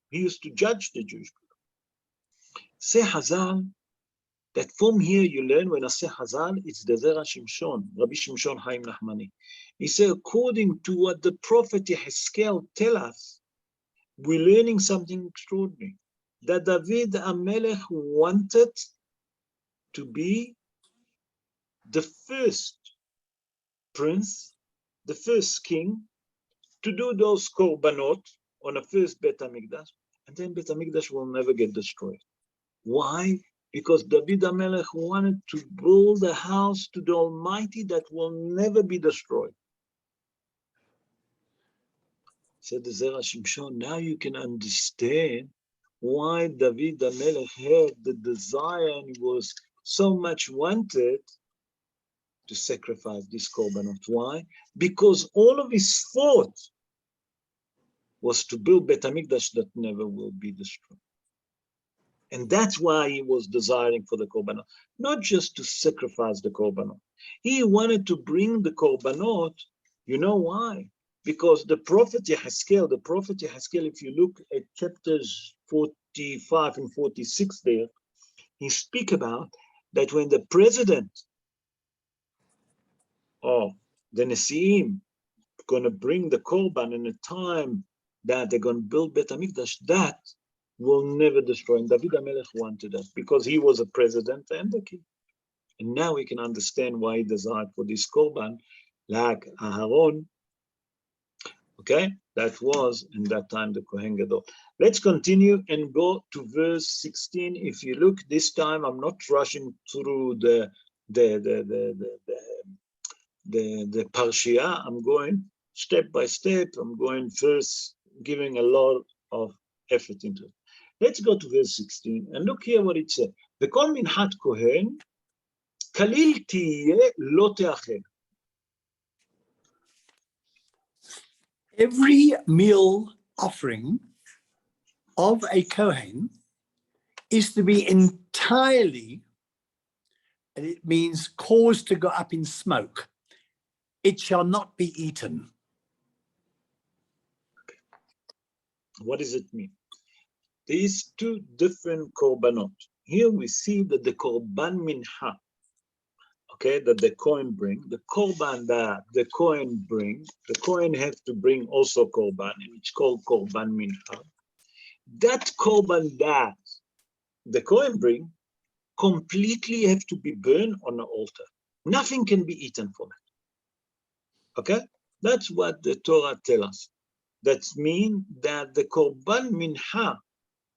He used to judge the Jewish people. Say Hazal, that from here you learn when I say Hazal, it's the Zerah Shimshon, Rabbi Shimshon Chaim Nachmani. He said, according to what the prophet Yehezkel tell us, we're learning something extraordinary. That David HaMelech wanted to be the first prince, the first king, to do those korbanot on the first Bet HaMikdash, and then Bet HaMikdash will never get destroyed. Why? Because David HaMelech wanted to build a house to the Almighty that will never be destroyed. Said the Zerah Shimshon, now you can understand why David HaMelech had the desire and was so much wanted to sacrifice this korbanot. Why? Because all of his thought was to build Bet HaMikdash that never will be destroyed. And that's why he was desiring for the korbanot, not just to sacrifice the korbanot. He wanted to bring the korbanot, you know why? Because the prophet Yehezkel, if you look at chapters 45 and 46 there, he speak about that when the president of the Nesiim going to bring the korban in a time that they're going to build Bet HaMikdash, that will never destroy. And David HaMelech wanted that because he was a president and a king. And now we can understand why he desired for this korban, like Aharon. Okay, that was in that time the Kohen Gadol. Let's continue and go to verse 16. If you look this time, I'm not rushing through the the Parashat, I'm going step by step. I'm going first, giving a lot of effort into it. Let's go to verse 16 and look here what it says. וכל מנחת כהן, כליל תהיה לא תאכל. Every meal offering of a Kohen is to be entirely, and it means caused to go up in smoke. It shall not be eaten. What does it mean? These two different korbanot. Here we see that the korban mincha, okay, that the Kohen bring, the korban that the Kohen bring, the Kohen have to bring also korban, and it's called korban mincha. That korban that the Kohen bring completely have to be burned on the altar. Nothing can be eaten from it. Okay, that's what the Torah tells us. That means that the korban mincha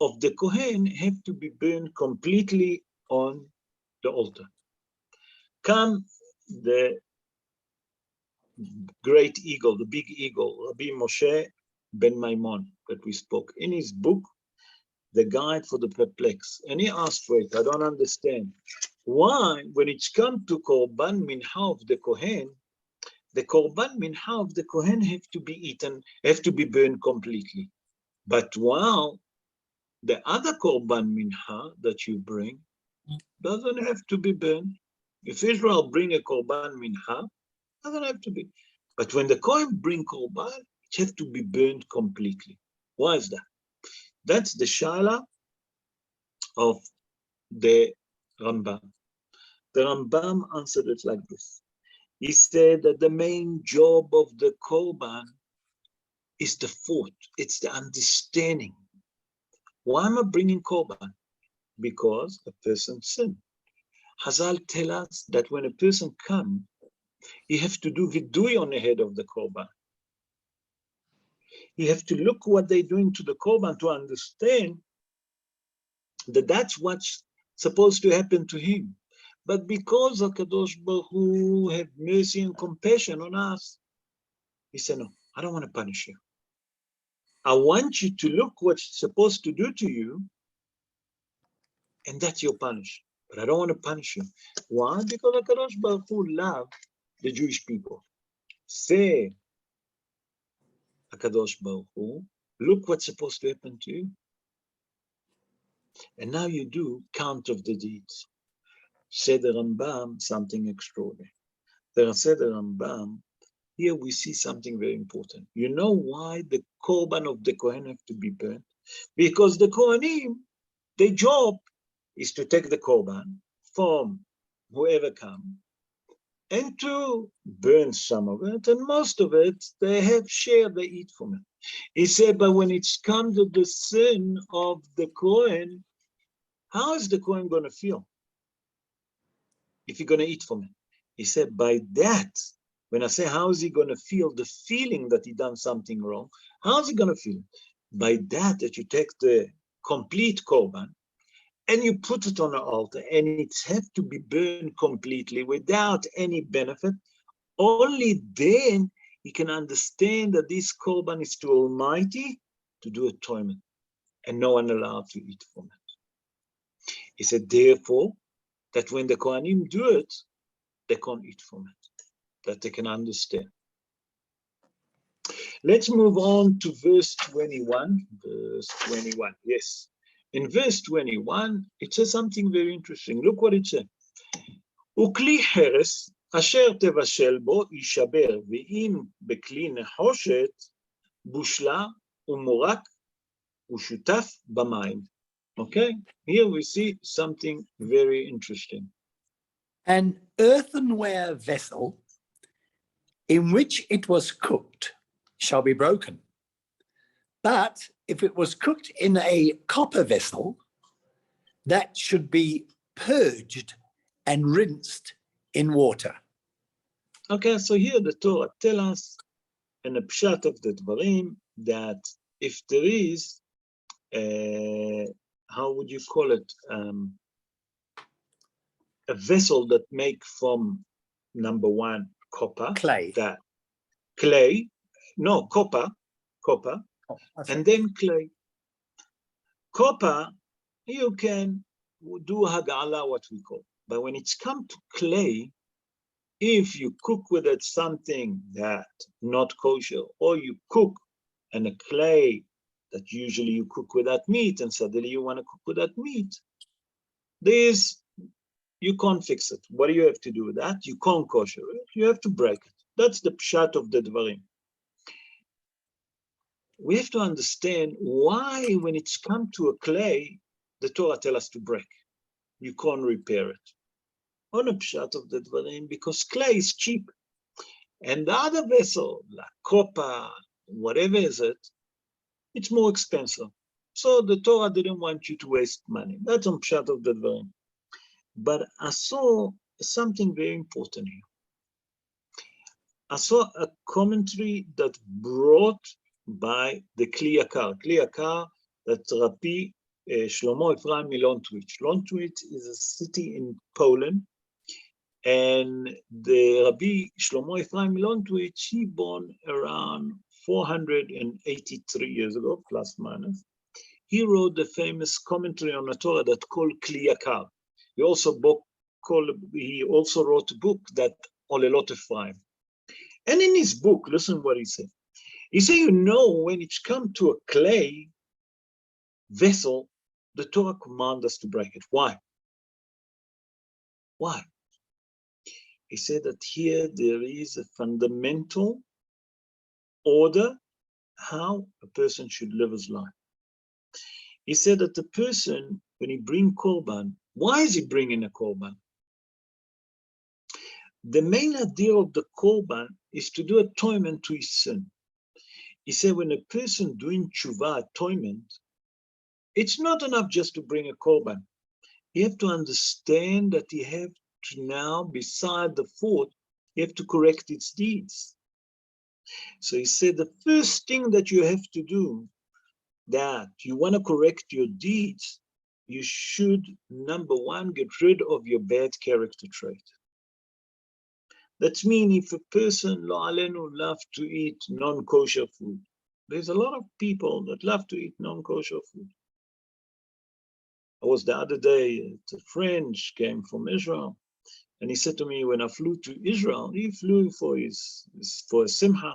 of the Kohen have to be burned completely on the altar. Come the great eagle, the big eagle, Rabbi Moshe ben Maimon, that we spoke in his book, The Guide for the Perplexed. And he asked, wait, I don't understand. Why, when it's come to korban mincha of the Kohen, the korban mincha of the Kohen have to be eaten, have to be burned completely. But while the other korban mincha that you bring doesn't have to be burned. If Israel bring a korban mincha, doesn't have to be. But when the Kohen bring korban, it has to be burned completely. Why is that? That's the shaila of the Rambam. The Rambam answered it like this. He said that the main job of the korban is the thought, it's the understanding. Why am I bringing korban? Because a person sinned. Hazal tell us that when a person comes, he has to do vidui on the head of the korban. He has to look what they're doing to the korban to understand that that's what's supposed to happen to him. But because HaKadosh Baruch Hu have mercy and compassion on us, he said, no, I don't want to punish you. I want you to look what's supposed to do to you, and that's your punishment. But I don't want to punish you. Why? Because HaKadosh Baruch Hu loved the Jewish people. Say, HaKadosh Baruch Hu, look what's supposed to happen to you. And now you do count of the deeds. Said the Rambam, something extraordinary. Said the Rambam, here we see something very important. You know why the korban of the Kohen have to be burned? Because the Kohanim, their job is to take the korban from whoever comes and to burn some of it, and most of it, they have share, they eat from it. He said, but when it's come to the sin of the Kohen, how is the Kohen going to feel if you're going to eat from it? He said, by that, when I say how is he going to feel, the feeling that he done something wrong, how is he going to feel? By that you take the complete korban and you put it on the altar, and it has to be burned completely without any benefit. Only then he can understand that this korban is to Almighty to do atonement, and no one allowed to eat from it. He said, therefore, that when the Kohanim do it, they can't eat from it, that they can understand. Let's move on to verse 21. Verse 21, yes. In verse 21, it says something very interesting. Look what it says. וכלי חרס אשר תבשל בו יישבר, ואם בכלי נחושת בושלה ומורק ושותף במים. Okay, here we see something very interesting. An earthenware vessel in which it was cooked shall be broken. But if it was cooked in a copper vessel, that should be purged and rinsed in water. Okay, so here the Torah tells us in the pshat of the dvarim that if there is, how would you call it, a vessel that make from, number one, copper, Clay. that clay, no, copper, Oh, and then clay. Copper, you can do hagala, what we call. But when it's come to clay, if you cook with it something that not kosher, or you cook in a clay that usually you cook with that meat, and suddenly you want to cook with that meat, this, you can't fix it. What do you have to do with that? You can't kosher it. You have to break it. That's the pshat of the dvarim. We have to understand why, when it's come to a clay, the Torah tells us to break. You can't repair it. On a pshat of the dvarim, because clay is cheap. And the other vessel, like copper, whatever is it, it's more expensive. So the Torah didn't want you to waste money. That's on pshat of the dvarim. But I saw something very important here. I saw a commentary that brought by the Kli Yakar, that Rabbi Shlomo Ephraim Milontwich. Milontwich is a city in Poland, and the Rabbi Shlomo Ephraim Milontwich, he born around 483 years ago, plus minus. He wrote the famous commentary on the Torah that called Kli Yakar. He also wrote a book that Olelot Ephraim. And in his book, listen what he said. He said, when it's come to a clay vessel, the Torah commands us to break it. Why? Why? He said that here there is a fundamental order how a person should live his life. He said that the person, when he brings korban, why is he bringing a korban? The main idea of the korban is to do atonement to his sin. He said when a person doing tshuva, atonement, it's not enough just to bring a korban. You have to understand that you have to now, beside the fault, you have to correct its deeds. So he said the first thing that you have to do, that you want to correct your deeds, you should, number one, get rid of your bad character trait. That means if a person, lo alenu, love to eat non-kosher food, there's a lot of people that love to eat non-kosher food. I was the other day, a friend came from Israel, and he said to me, when I flew to Israel, he flew for a simcha.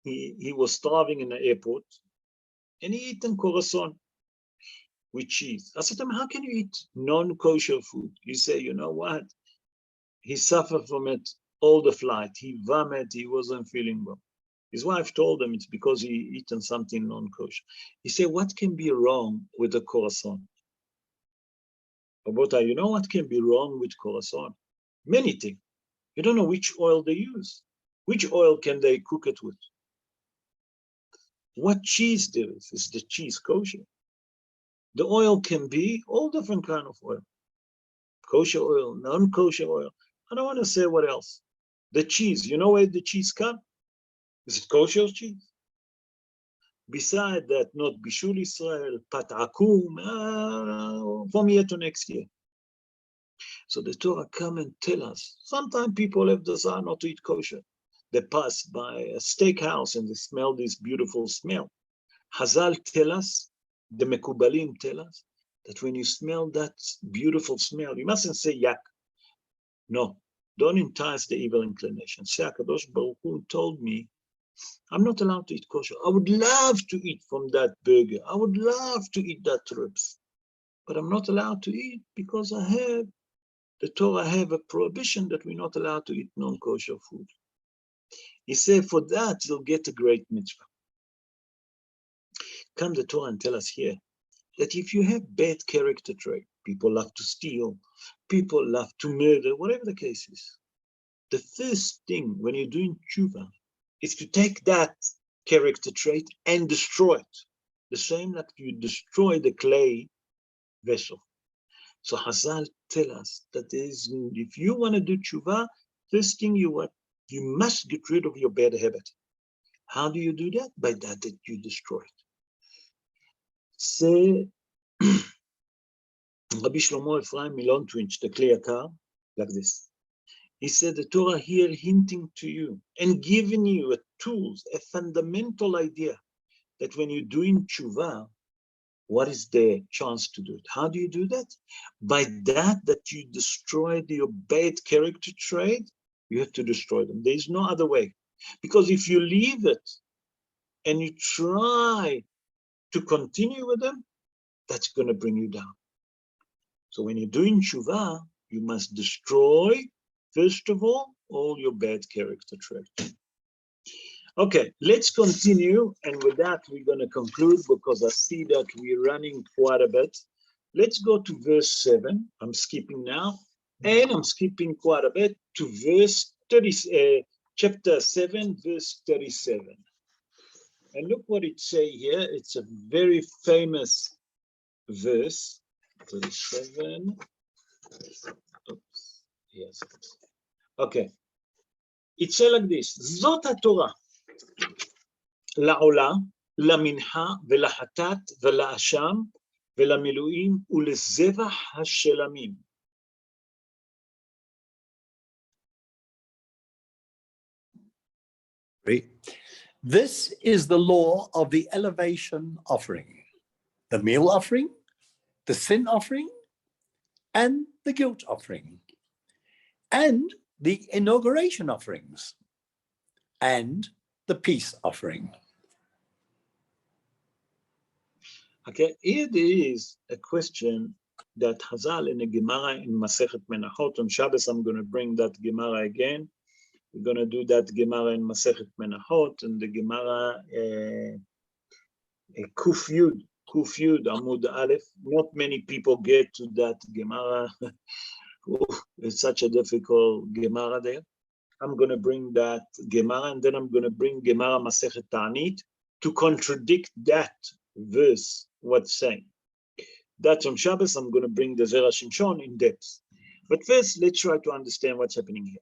He was starving in the airport, and he eaten croissant with cheese. I said to him, how can you eat non-kosher food? He said, you know what? He suffered from it all the flight. He vomited, he wasn't feeling well. His wife told him it's because he eaten something non-kosher. He said, what can be wrong with the croissant? Rabota, you know what can be wrong with croissant? Many things. You don't know which oil they use. Which oil can they cook it with? What cheese there is the cheese kosher? The oil can be all different kind of oil. Kosher oil, non-kosher oil. I don't want to say what else. The cheese, you know where the cheese comes? Is it kosher cheese? Beside that, not Bishul Israel, Pat Akum, from here to next year. So the Torah come and tell us, sometimes people have desire not to eat kosher. They pass by a steakhouse and they smell this beautiful smell. Hazal tell us, the Mekubalim tell us, that when you smell that beautiful smell, you mustn't say yak. No, don't entice the evil inclination. Say, HaKadosh Baruch Hu told me, I'm not allowed to eat kosher. I would love to eat from that burger. I would love to eat that ribs. But I'm not allowed to eat because the Torah have a prohibition that we're not allowed to eat non-kosher food. He said, for that, you'll get a great mitzvah. Come the Torah and tell us here that if you have bad character trait, people love to steal, people love to murder, whatever the case is, the first thing when you're doing tshuva is to take that character trait and destroy it. The same like you destroy the clay vessel. So Hazal tell us that if you want to do tshuva, first thing you must get rid of your bad habit. How do you do that? By that you destroy it. Say, Rabbi Shlomo Ephraim Milontwich, the Kli Yakar, like this. He said the Torah here hinting to you and giving you a tools, a fundamental idea that when you're doing tshuva, what is the chance to do it? How do you do that? By that you destroyed your bad character trait, you have to destroy them. There is no other way. Because if you leave it and you try to continue with them, that's going to bring you down. So when you're doing tshuva, you must destroy, first of all your bad character traits. Okay, let's continue. And with that, we're going to conclude because I see that we're running quite a bit. Let's go to verse 7. I'm skipping now. And I'm skipping quite a bit to verse 30, chapter 7, verse 37. And look what it says here. It's a very famous verse. 37. Oops. Yes. Okay. It says like this. Zot HaTorah. לעולה, למנחה ולחטאת ולאשם ולמילואים ולזבח השלמים. This is the law of the elevation offering, the meal offering, the sin offering, and the guilt offering, and the inauguration offerings, and the peace offering. Okay, here there is a question that Chazal in the Gemara in Masechet Menachot. On Shabbos, I'm going to bring that Gemara again. We're going to do that Gemara in Masechet Menachot, and the Gemara Kuf Yud, Amud Aleph. Not many people get to that Gemara. It's such a difficult Gemara there. I'm going to bring that Gemara, and then I'm going to bring Gemara Masechet Ta'anit to contradict that verse, what's saying. That's on Shabbos. I'm going to bring the Zera Shimshon in depth. But first, let's try to understand what's happening here.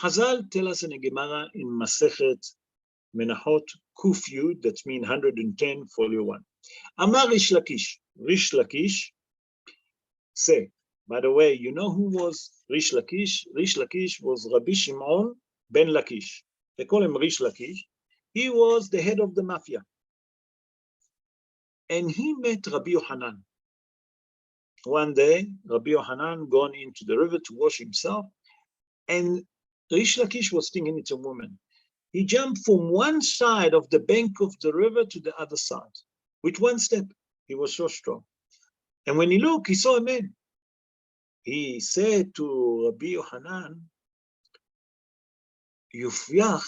Chazal tell us in a Gemara in Masechet Menachot Kuf Yud, that means 110, folio 1. Amar Rish Lakish. Rish Lakish say, by the way, you know who was Rish Lakish? Rish Lakish was Rabbi Shimon ben Lakish. They call him Rish Lakish. He was the head of the mafia. And he met Rabbi Yohanan. One day, Rabbi Yohanan gone into the river to wash himself, and Rish Lakish was thinking it's a woman. He jumped from one side of the bank of the river to the other side with one step. He was so strong. And when he looked, he saw a man. He said to Rabbi Yohanan, Yufyach,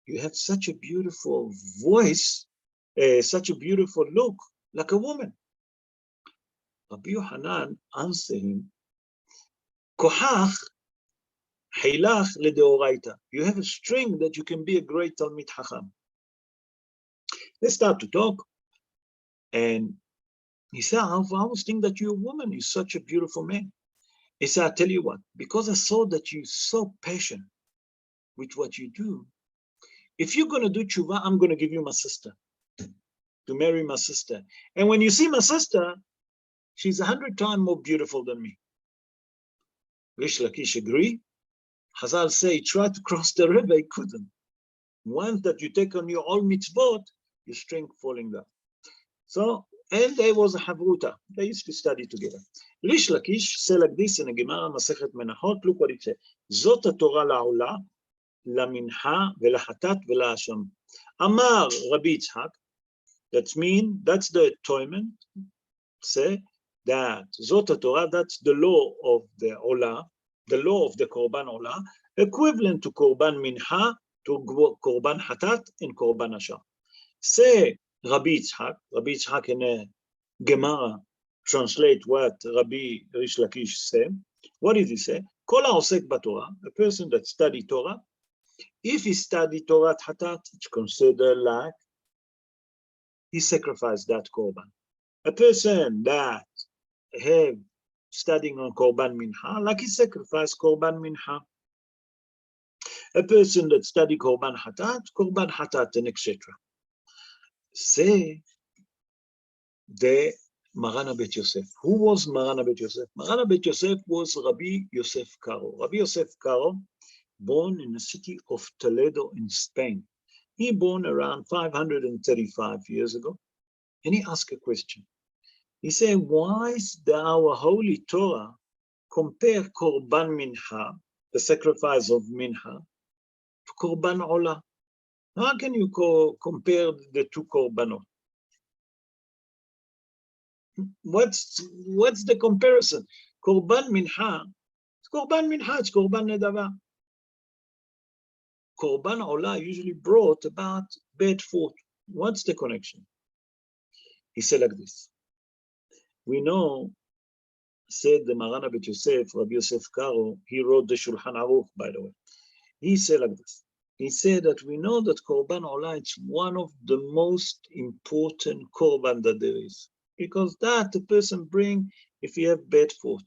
you have such a beautiful voice, such a beautiful look, like a woman. Rabbi Yohanan answered him, Kochach Heilach ledeoraita. You have a string that you can be a great Talmid Chacham. They start to talk, and he said, I always think that you're a woman. You're such a beautiful man. He said, I'll tell you what, because I saw that you're so passionate with what you do, if you're going to do tshuva, I'm going to give you my sister, to marry my sister. And when you see my sister, she's 100 times more beautiful than me. Rish Lakish agree. Chazal say, he tried to cross the river, he couldn't. Once that you take on your all mitzvot, your strength falling down. So, and there was a havruta. They used to study together. Rish Lakish said like this in a Gemara Masechet Menachot. Look what it says. Zot HaTorah la'olah, lamincha velachatat vela'asham. Amar Rabbi Yitzhak. That means that's the atonement. Say that Zot HaTorah, that's the law of the olah, the law of the korban olah, equivalent to korban mincha, to korban hatat and korban asham. Say Rabbi Yitzhak in a Gemara translate what Rabbi Rish Lakish said. What did he say? Kol ha'osek b'Torah, a person that study Torah, if he study Torah hatat, it's considered like he sacrificed that korban. A person that have studying on korban mincha, like he sacrificed korban mincha. A person that study korban hatat, and etc. Say the Marana Bet Yosef. Who was Marana Bet Yosef? Marana Bet Yosef was Rabbi Yosef Caro. Rabbi Yosef Caro, born in the city of Toledo in Spain. He born around 535 years ago, and he asked a question. He said, why is our holy Torah compare Korban Mincha, the sacrifice of Mincha, to Korban Olah? How can you compare the two Korbanot? What's the comparison? Korban Mincha, it's Korban Mincha, it's Korban Nedava. Korban Olah usually brought about bad food. What's the connection? He said like this. We know, said the Marana Bet Yosef, Rabbi Yosef Caro, he wrote the Shulchan Aruch, by the way. He said like this. He said that we know that Korban Olah is one of the most important Korban that there is. Because that the person bring if you have bad food.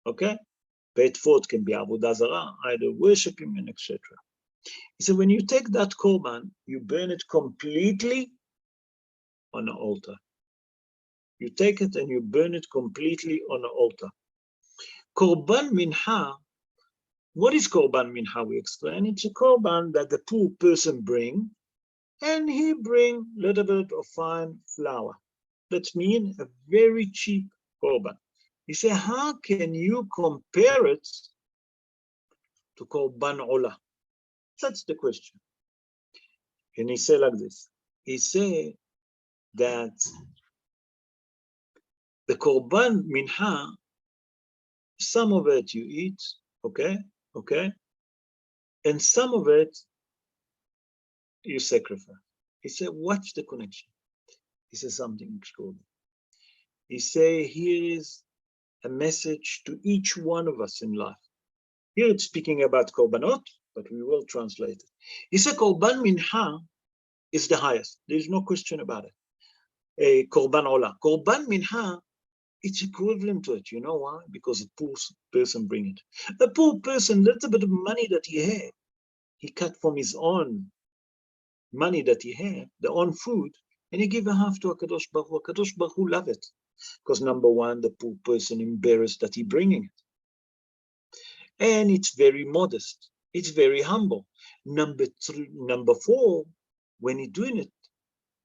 Okay? Bad food can be Avodah Zarah, either worshiping and etc. He said when you take that Korban, you burn it completely on the altar. You take it and you burn it completely on the altar. Korban Mincha, what is Korban Mincha? We explain. It's a Korban that the poor person bring, and he bring a little bit of fine flour. That means a very cheap Korban. He said, how can you compare it to Korban Olah? That's the question. And he said like this. He said that the Korban Mincha, some of it you eat, okay, and some of it you sacrifice. He said, what's the connection? He said something extraordinary. He said, here is a message to each one of us in life. Here it's speaking about Korbanot, but we will translate it. He said, Korban Mincha is the highest. There's no question about it. Korban Olah. Korban Mincha, it's equivalent to it. You know why? Because a poor person bring it. A poor person, little bit of money that he had, he cut from his own money that he had, the own food, and he gave a half to HaKadosh Baruch Hu. HaKadosh Baruch Hu love it. Because number one, the poor person embarrassed that he bringing it. And it's very modest. It's very humble. Number four, when he doing it,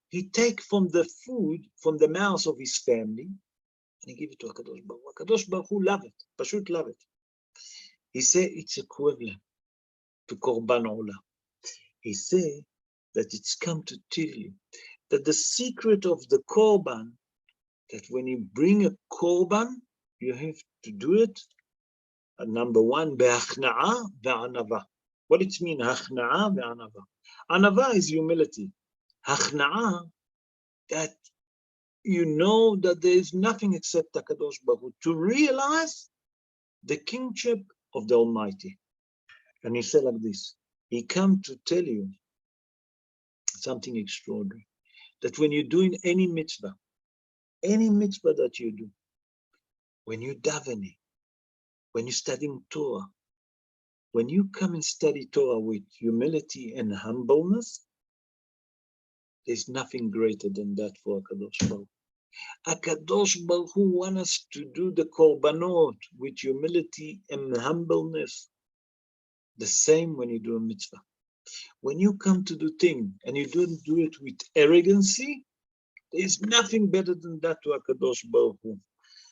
he take from the food, from the mouth of his family, and he give it to HaKadosh Baruch Hu. HaKadosh Baruch Hu love it. Pashut love it. He said it's equivalent to Korban Olah. He said that it's come to tell you that the secret of the Korban, that when you bring a Korban, you have to do it, number one, be'achna'a ve'anava. What it means, achna'a ve'anava? Anava is humility. Achna'a, that you know that there is nothing except HaKadosh Baruch Hu, to realize the kingship of the Almighty. And he said like this, he come to tell you something extraordinary, that when you're doing any mitzvah that you do, when you davening, when you're studying Torah, when you come and study Torah with humility and humbleness, there's nothing greater than that for HaKadosh Baruch Hu. HaKadosh Baruch Hu wants us to do the korbanot with humility and humbleness. The same when you do a mitzvah. When you come to do thing and you don't do it with arrogancy, there's nothing better than that to HaKadosh Baruch Hu.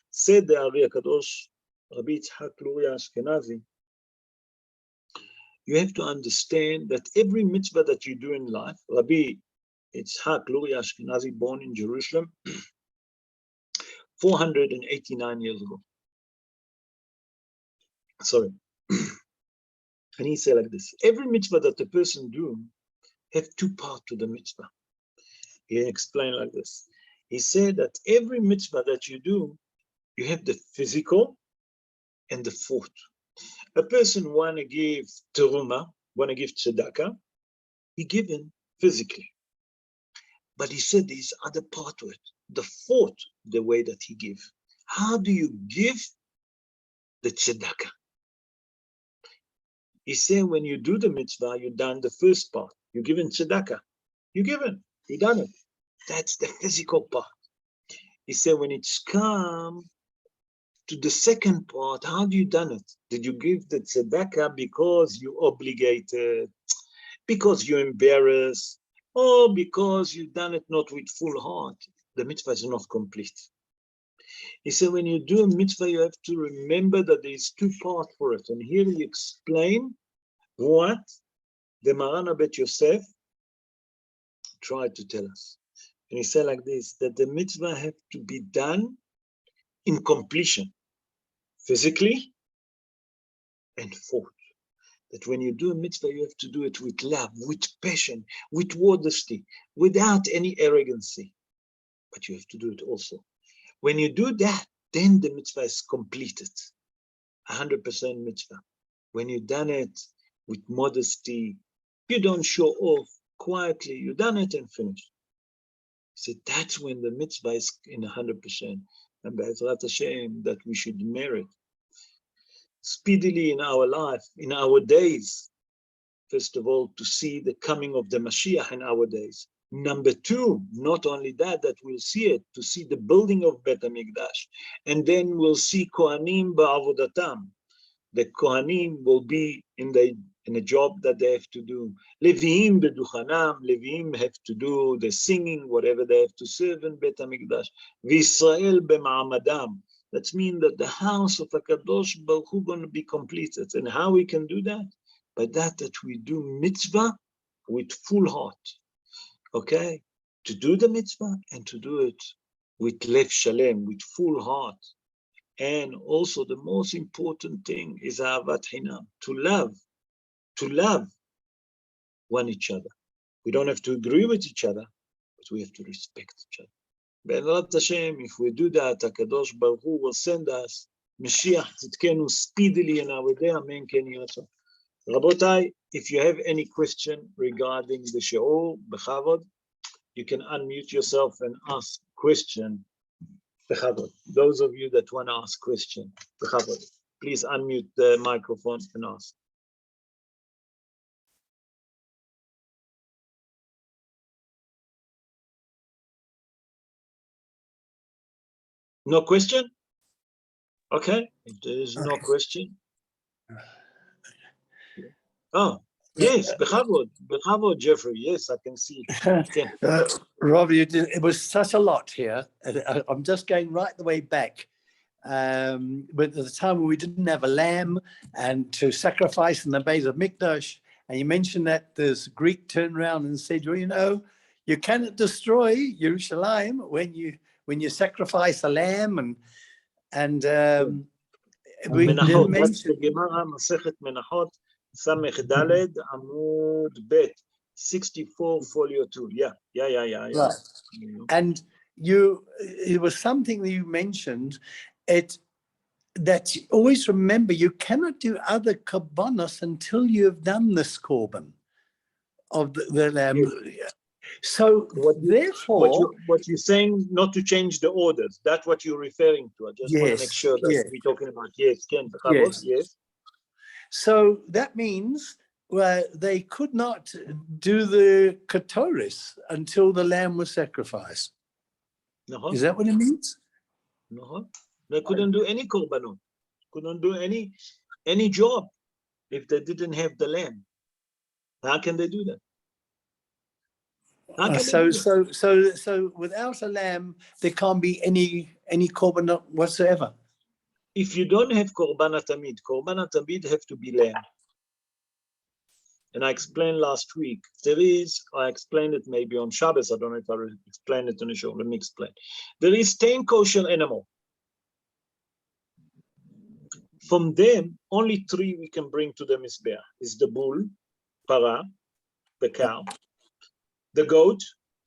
Said the Ari HaKadosh, Rabbi Yitzhak Luria Ashkenazi, you have to understand that every mitzvah that you do in life, Rabbi Yitzhak Luria Ashkenazi, born in Jerusalem 489 years ago. Sorry. And he said like this, every mitzvah that the person do have two parts to the mitzvah. He explained like this. He said that every mitzvah that you do, you have the physical and the thought. A person want to give teruma, want to give tzedakah, he given physically. But he said there's other part to it, the thought, the way that he give. How do you give the tzedakah? He said when you do the mitzvah, you done the first part. You given tzedakah. You given. You done it. That's the physical part. He said, when it's come to the second part, how do you done it? Did you give the tzedakah because you obligated, because you're embarrassed, or because you done it not with full heart? The mitzvah is not complete. He said, when you do a mitzvah, you have to remember that there is two parts for it. And here he explained what the Maran Bet Yosef tried to tell us. And he said like this, that the mitzvah have to be done in completion, physically and thought. That when you do a mitzvah, you have to do it with love, with passion, with modesty, without any arrogancy. But you have to do it also. When you do that, then the mitzvah is completed. 100% mitzvah. When you've done it with modesty, you don't show off, quietly, you've done it and finished. So that's when the mitzvah is in 100%. And Be'ezrat Hashem, that we should merit speedily in our life, in our days. First of all, to see the coming of the Mashiach in our days. Number two, not only that we'll see it, to see the building of Bet HaMikdash. And then we'll see Kohanim ba'avodatam. The Kohanim will be in a job that they have to do. Leviim beduchanam, Leviim have to do the singing, whatever they have to serve in Bet HaMikdash. V'Yisrael b'ma'amadam. That means that the house of HaKadosh Baruch Hu going to be completed. And how we can do that? By that we do mitzvah with full heart. Okay? To do the mitzvah and to do it with lev shalem, with full heart. And also the most important thing is ahavat hinam, to love one each other. We don't have to agree with each other, but we have to respect each other. Be'ezrat Hashem, if we do that, HaKadosh Baruch Hu will send us Mashiach Tzidkenu speedily in our day. Amen. Ken Yeh Ratzon. Rabotai, if you have any question regarding the shiur, b'chavod, you can unmute yourself and ask question. B'chavod. Those of you that want to ask question, b'chavod, please unmute the microphone and ask. No question? Okay, if there is no question. Oh, yes, b'chavod, Jeffrey. Yes, I can see. Robbie, it was such a lot here. I'm just going right the way back. But at the time when we didn't have a lamb and to sacrifice in the Beis HaMikdash, and you mentioned that this Greek turned around and said, well, you know, you cannot destroy Yerushalayim when you sacrifice a lamb and we didn't mention. Masechet Menachot, Samech Daled, Amud Bet, 64, folio 2. Yeah. Right. And it was something that you mentioned, that you always remember you cannot do other korbanos until you have done this korban of the lamb. Yes. So therefore, what you're saying, not to change the orders. That's what you're referring to. I just want to make sure that we're talking about yes. So that means they could not do the katoris until the lamb was sacrificed. Is that what it means? No, they couldn't do any korbanot. Couldn't do any job if they didn't have the lamb. How can they do that? So without a lamb, there can't be any korban whatsoever. If you don't have korban tamid have to be lamb. And I explained last week, I explained it maybe on Shabbos, I don't know if I explained it on the show, let me explain. There is 10 kosher animals. From them, only 3 we can bring to the Mizbeach. Is the bull, para, the cow, the goat,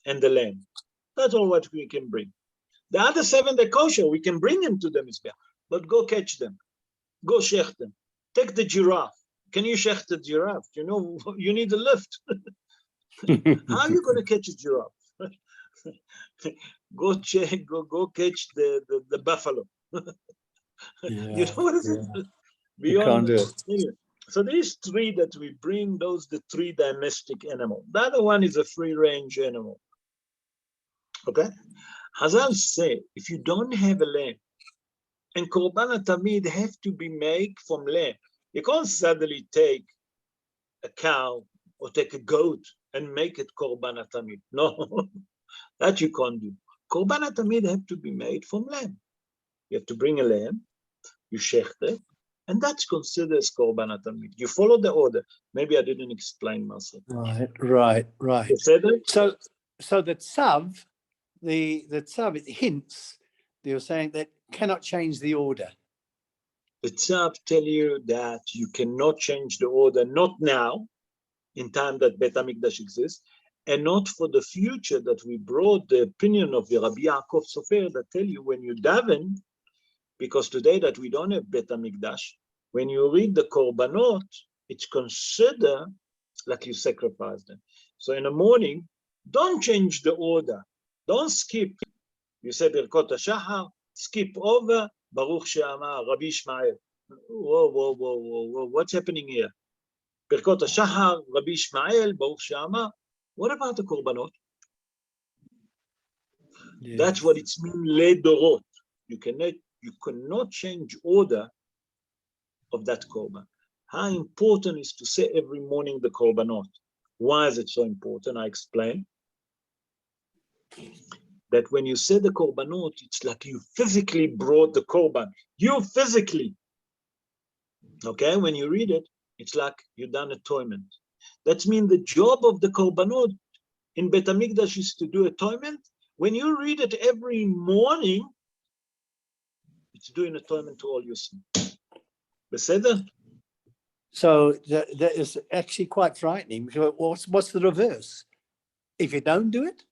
and the lamb. That's all what we can bring. The other 7, they're kosher, we can bring them to the Mizbeach, but go catch them, go shech them. Take the giraffe. Can you shech the giraffe? You know, you need a lift. How are you going to catch a giraffe? Go catch the buffalo. You know what it is? You can't do it. Anyway, so these 3 that we bring, those the 3 domestic animals. The other one is a free range animal. Okay. Chazal say, if you don't have a lamb, and korban tamid have to be made from lamb, you can't suddenly take a cow or take a goat and make it korban tamid. No, that you can't do. Korban tamid have to be made from lamb. You have to bring a lamb, you shecht it, and that's considered as korban tamid. You follow the order. Maybe I didn't explain myself. Right. You said it? So the Tzav, the Tzav, it hints, you're saying that cannot change the order. The Tzav tell you that you cannot change the order, not now, in time that Bet HaMikdash exists, and not for the future that we brought the opinion of the Rabbi Yaakov Sofer that tell you when you daven, because today that we don't have Bet HaMikdash, when you read the korbanot, it's considered like you sacrifice them. So in the morning, don't change the order. Don't skip. You say Birkot HaShachar, skip over Baruch She'amar, Rabbi Ishmael. Whoa, what's happening here? Birkot HaShachar, Rabbi Ishmael, Baruch She'amar. What about the korbanot? Yeah. That's what it's mean, ledorot. You cannot change order of that korban. How important is to say every morning the korbanot? Why is it so important? I explain that when you say the korbanot, it's like you physically brought the korban. You physically. Okay, when you read it, it's like you've done atonement. That means the job of the korbanot in Bet HaMikdash is to do atonement. When you read it every morning, it's doing atonement to all your sin. Beseder? So that is actually quite frightening. What's the reverse? If you don't do it?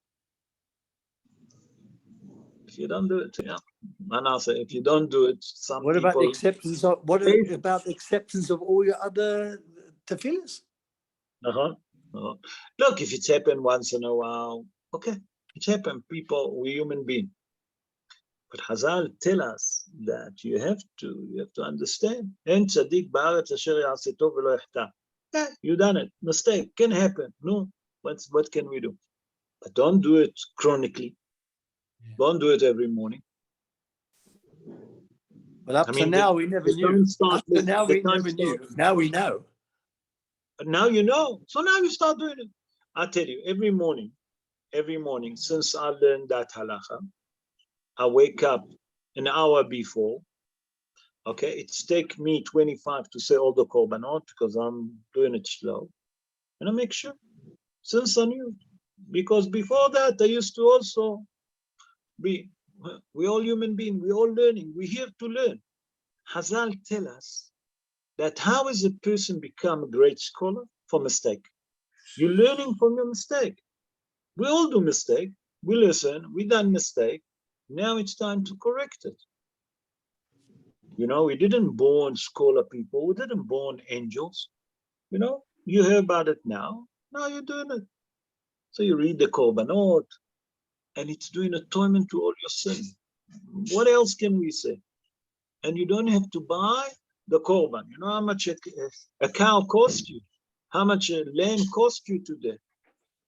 If you don't do it, yeah. Manasseh, if you don't do it, some What people... about the acceptance of the acceptance of all your other tefillahs? Look, if it's happened once in a while, okay, it's happened. People, we're human beings. But Chazal tell us that you have to understand. En tzaddik ba'aretz asher ya'aseh tov v'lo yachta. Yeah, you done it. Mistake can happen. No, what can we do? But don't do it chronically. Yeah. Don't do it every morning. Well, up to now we never knew. Up to now we never knew. Now we know. Now you know. So now you start doing it. I tell you, every morning, since I learned that halacha, I wake up an hour before. Okay, it's take me 25 to say all the korbanot because I'm doing it slow. And I make sure, since I knew. Because before that, I used to also be, we're all human beings, we're all learning, we're here to learn. Chazal tell us that how is a person become a great scholar? For mistake. You're learning from your mistake. We all do mistake. We listen, we done mistake. Now it's time to correct it. You know, we didn't born scholar people. We didn't born angels. You know, you hear about it now. Now you're doing it. So you read the korbanot, and it's doing atonement to all your sin. What else can we say? And you don't have to buy the korban. You know how much a cow cost you? How much a lamb cost you today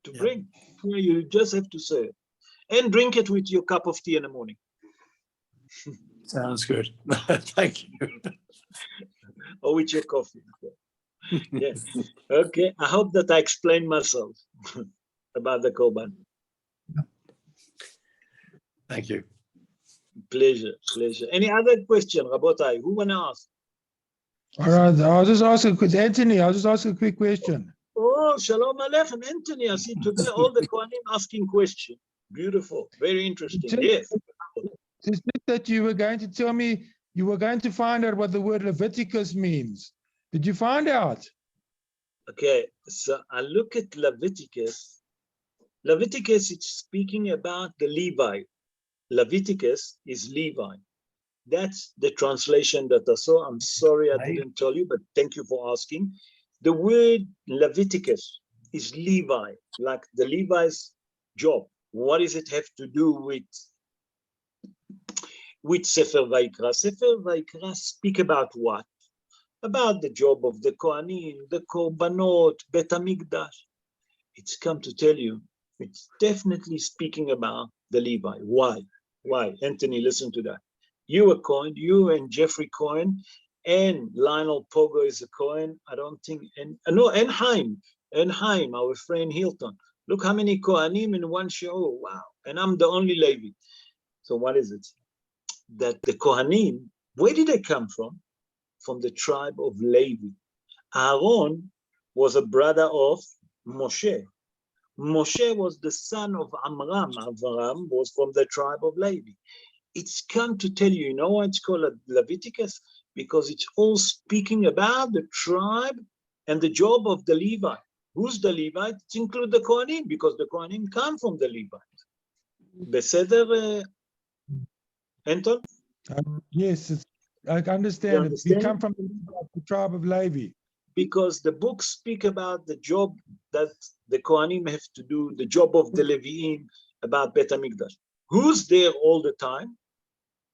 to bring? You just have to say it. And drink it with your cup of tea in the morning. Sounds good. Thank you. Or with your coffee. Yeah. Okay. I hope that I explained myself about the korban. Thank you. Pleasure. Any other question, Rabotai? Who wanna ask? All right. I'll just ask a quick question. Oh, Shalom Aleichem, Anthony. I see today all the Kohanim asking questions. Beautiful. Very interesting. Yes. It's just that you were going to tell me you were going to find out what the word Leviticus means. Did you find out? Okay, so I look at Leviticus. Leviticus, it's speaking about the Levi. Leviticus is Levi. That's the translation that I saw. I'm sorry I didn't tell you, but thank you for asking. The word Leviticus is Levi, like the Levi's job. What does it have to do with Sefer Vayikra? Sefer Vayikra speak about what? About the job of the Kohanim, the Korbanot, Bet HaMikdash. It's come to tell you, it's definitely speaking about the Levi. Why? Why? Anthony, listen to that. You a Cohen, you and Jeffrey Cohen, and Lionel Pogo is a Cohen. I don't think, and Haim, our friend Hilton. Look how many Kohanim in one show. Wow. And I'm the only Levy. So what is it? That the Kohanim, where did they come from? From the tribe of Levy. Aaron was a brother of Moshe. Moshe was the son of Amram. Avram was from the tribe of Levy. It's come to tell you, you know why it's called Leviticus? Because it's all speaking about the tribe and the job of the Levite. Who's the Levite? It includes the Kohanim, because the Kohanim come from the Levite. Beseder, Anton? Yes, I understand. understand? We come from the tribe of Levi. Because the books speak about the job that the Kohanim have to do, the job of the Leviim about Bet HaMikdash. Who's there all the time?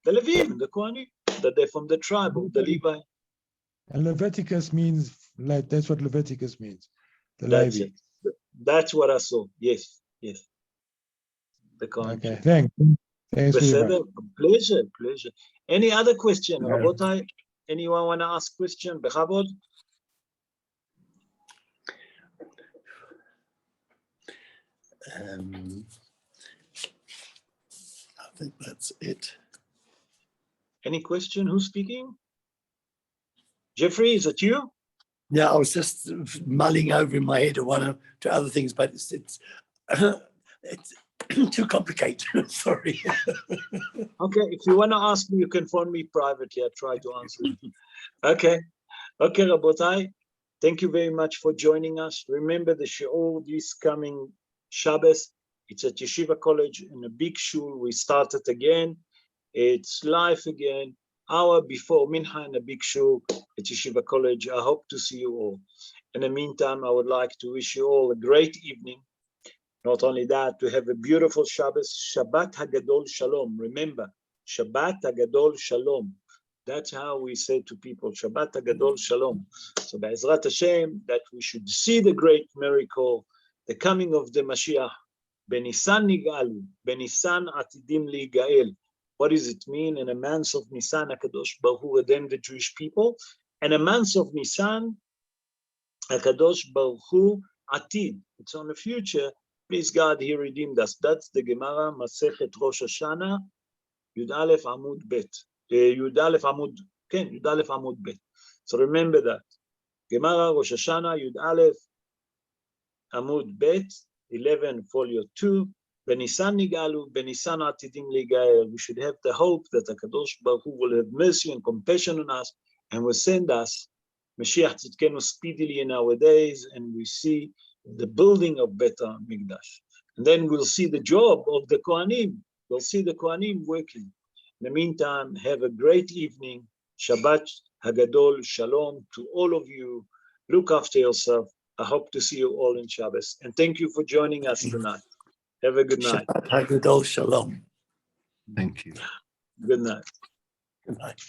The Leviim, the Kohanim, that they're from the tribe of the Levi. And Leviticus means, that's what Leviticus means. The That's Levi. it. That's what I saw. Yes, yes. The Kohanim. Okay, thanks. Thanks very much. Pleasure, pleasure. Any other question? Rabotai, anyone want to ask question? Bechavod? I think that's it. Any question? Who's speaking? Jeffrey, is it you? Yeah, I was just mulling over in my head one or two other things, but it's too complicated. Sorry. Okay, if you want to ask me, you can phone me privately. I'll try to answer. Okay, Rabotai. Thank you very much for joining us. Remember the shiur this coming Shabbos. It's at Yeshiva College in a big shul. We started again. It's live again. Hour before Mincha in a big shul at Yeshiva College. I hope to see you all. In the meantime, I would like to wish you all a great evening. Not only that, to have a beautiful Shabbos. Shabbat Hagadol Shalom. Remember, Shabbat Hagadol Shalom. That's how we say to people, Shabbat Hagadol Shalom. So Be'ezrat Hashem, that we should see the great miracle, the coming of the Mashiach. Benisan Nigalu, Benisan Atidim Ligael. What does it mean? In a month of Nisan, HaKadosh Baruch Hu redeemed the Jewish people. And a month of Nisan, HaKadosh Baruch Hu Atid. It's on the future. Please God, He redeemed us. That's the Gemara, Masechet Rosh Hashanah, Yud Aleph Amud Bet. Yud Aleph Amud Bet. So remember that. Gemara, Rosh Hashanah, Yud Aleph Amud Bet, 11, folio 2. Benisan Nigalu, Benisan Atidim Ligael. We should have the hope that HaKadosh Baruch Hu will have mercy and compassion on us and will send us Mashiach Tzidkenu speedily in our days, and we see the building of Bet HaMikdash. And then we'll see the job of the Kohanim. We'll see the Kohanim working. In the meantime, have a great evening. Shabbat Hagadol Shalom to all of you. Look after yourself. I hope to see you all in Shabbos. And thank you for joining us tonight. Have a good night. Shabbat Hagadol Shalom. Thank you. Good night. Good night.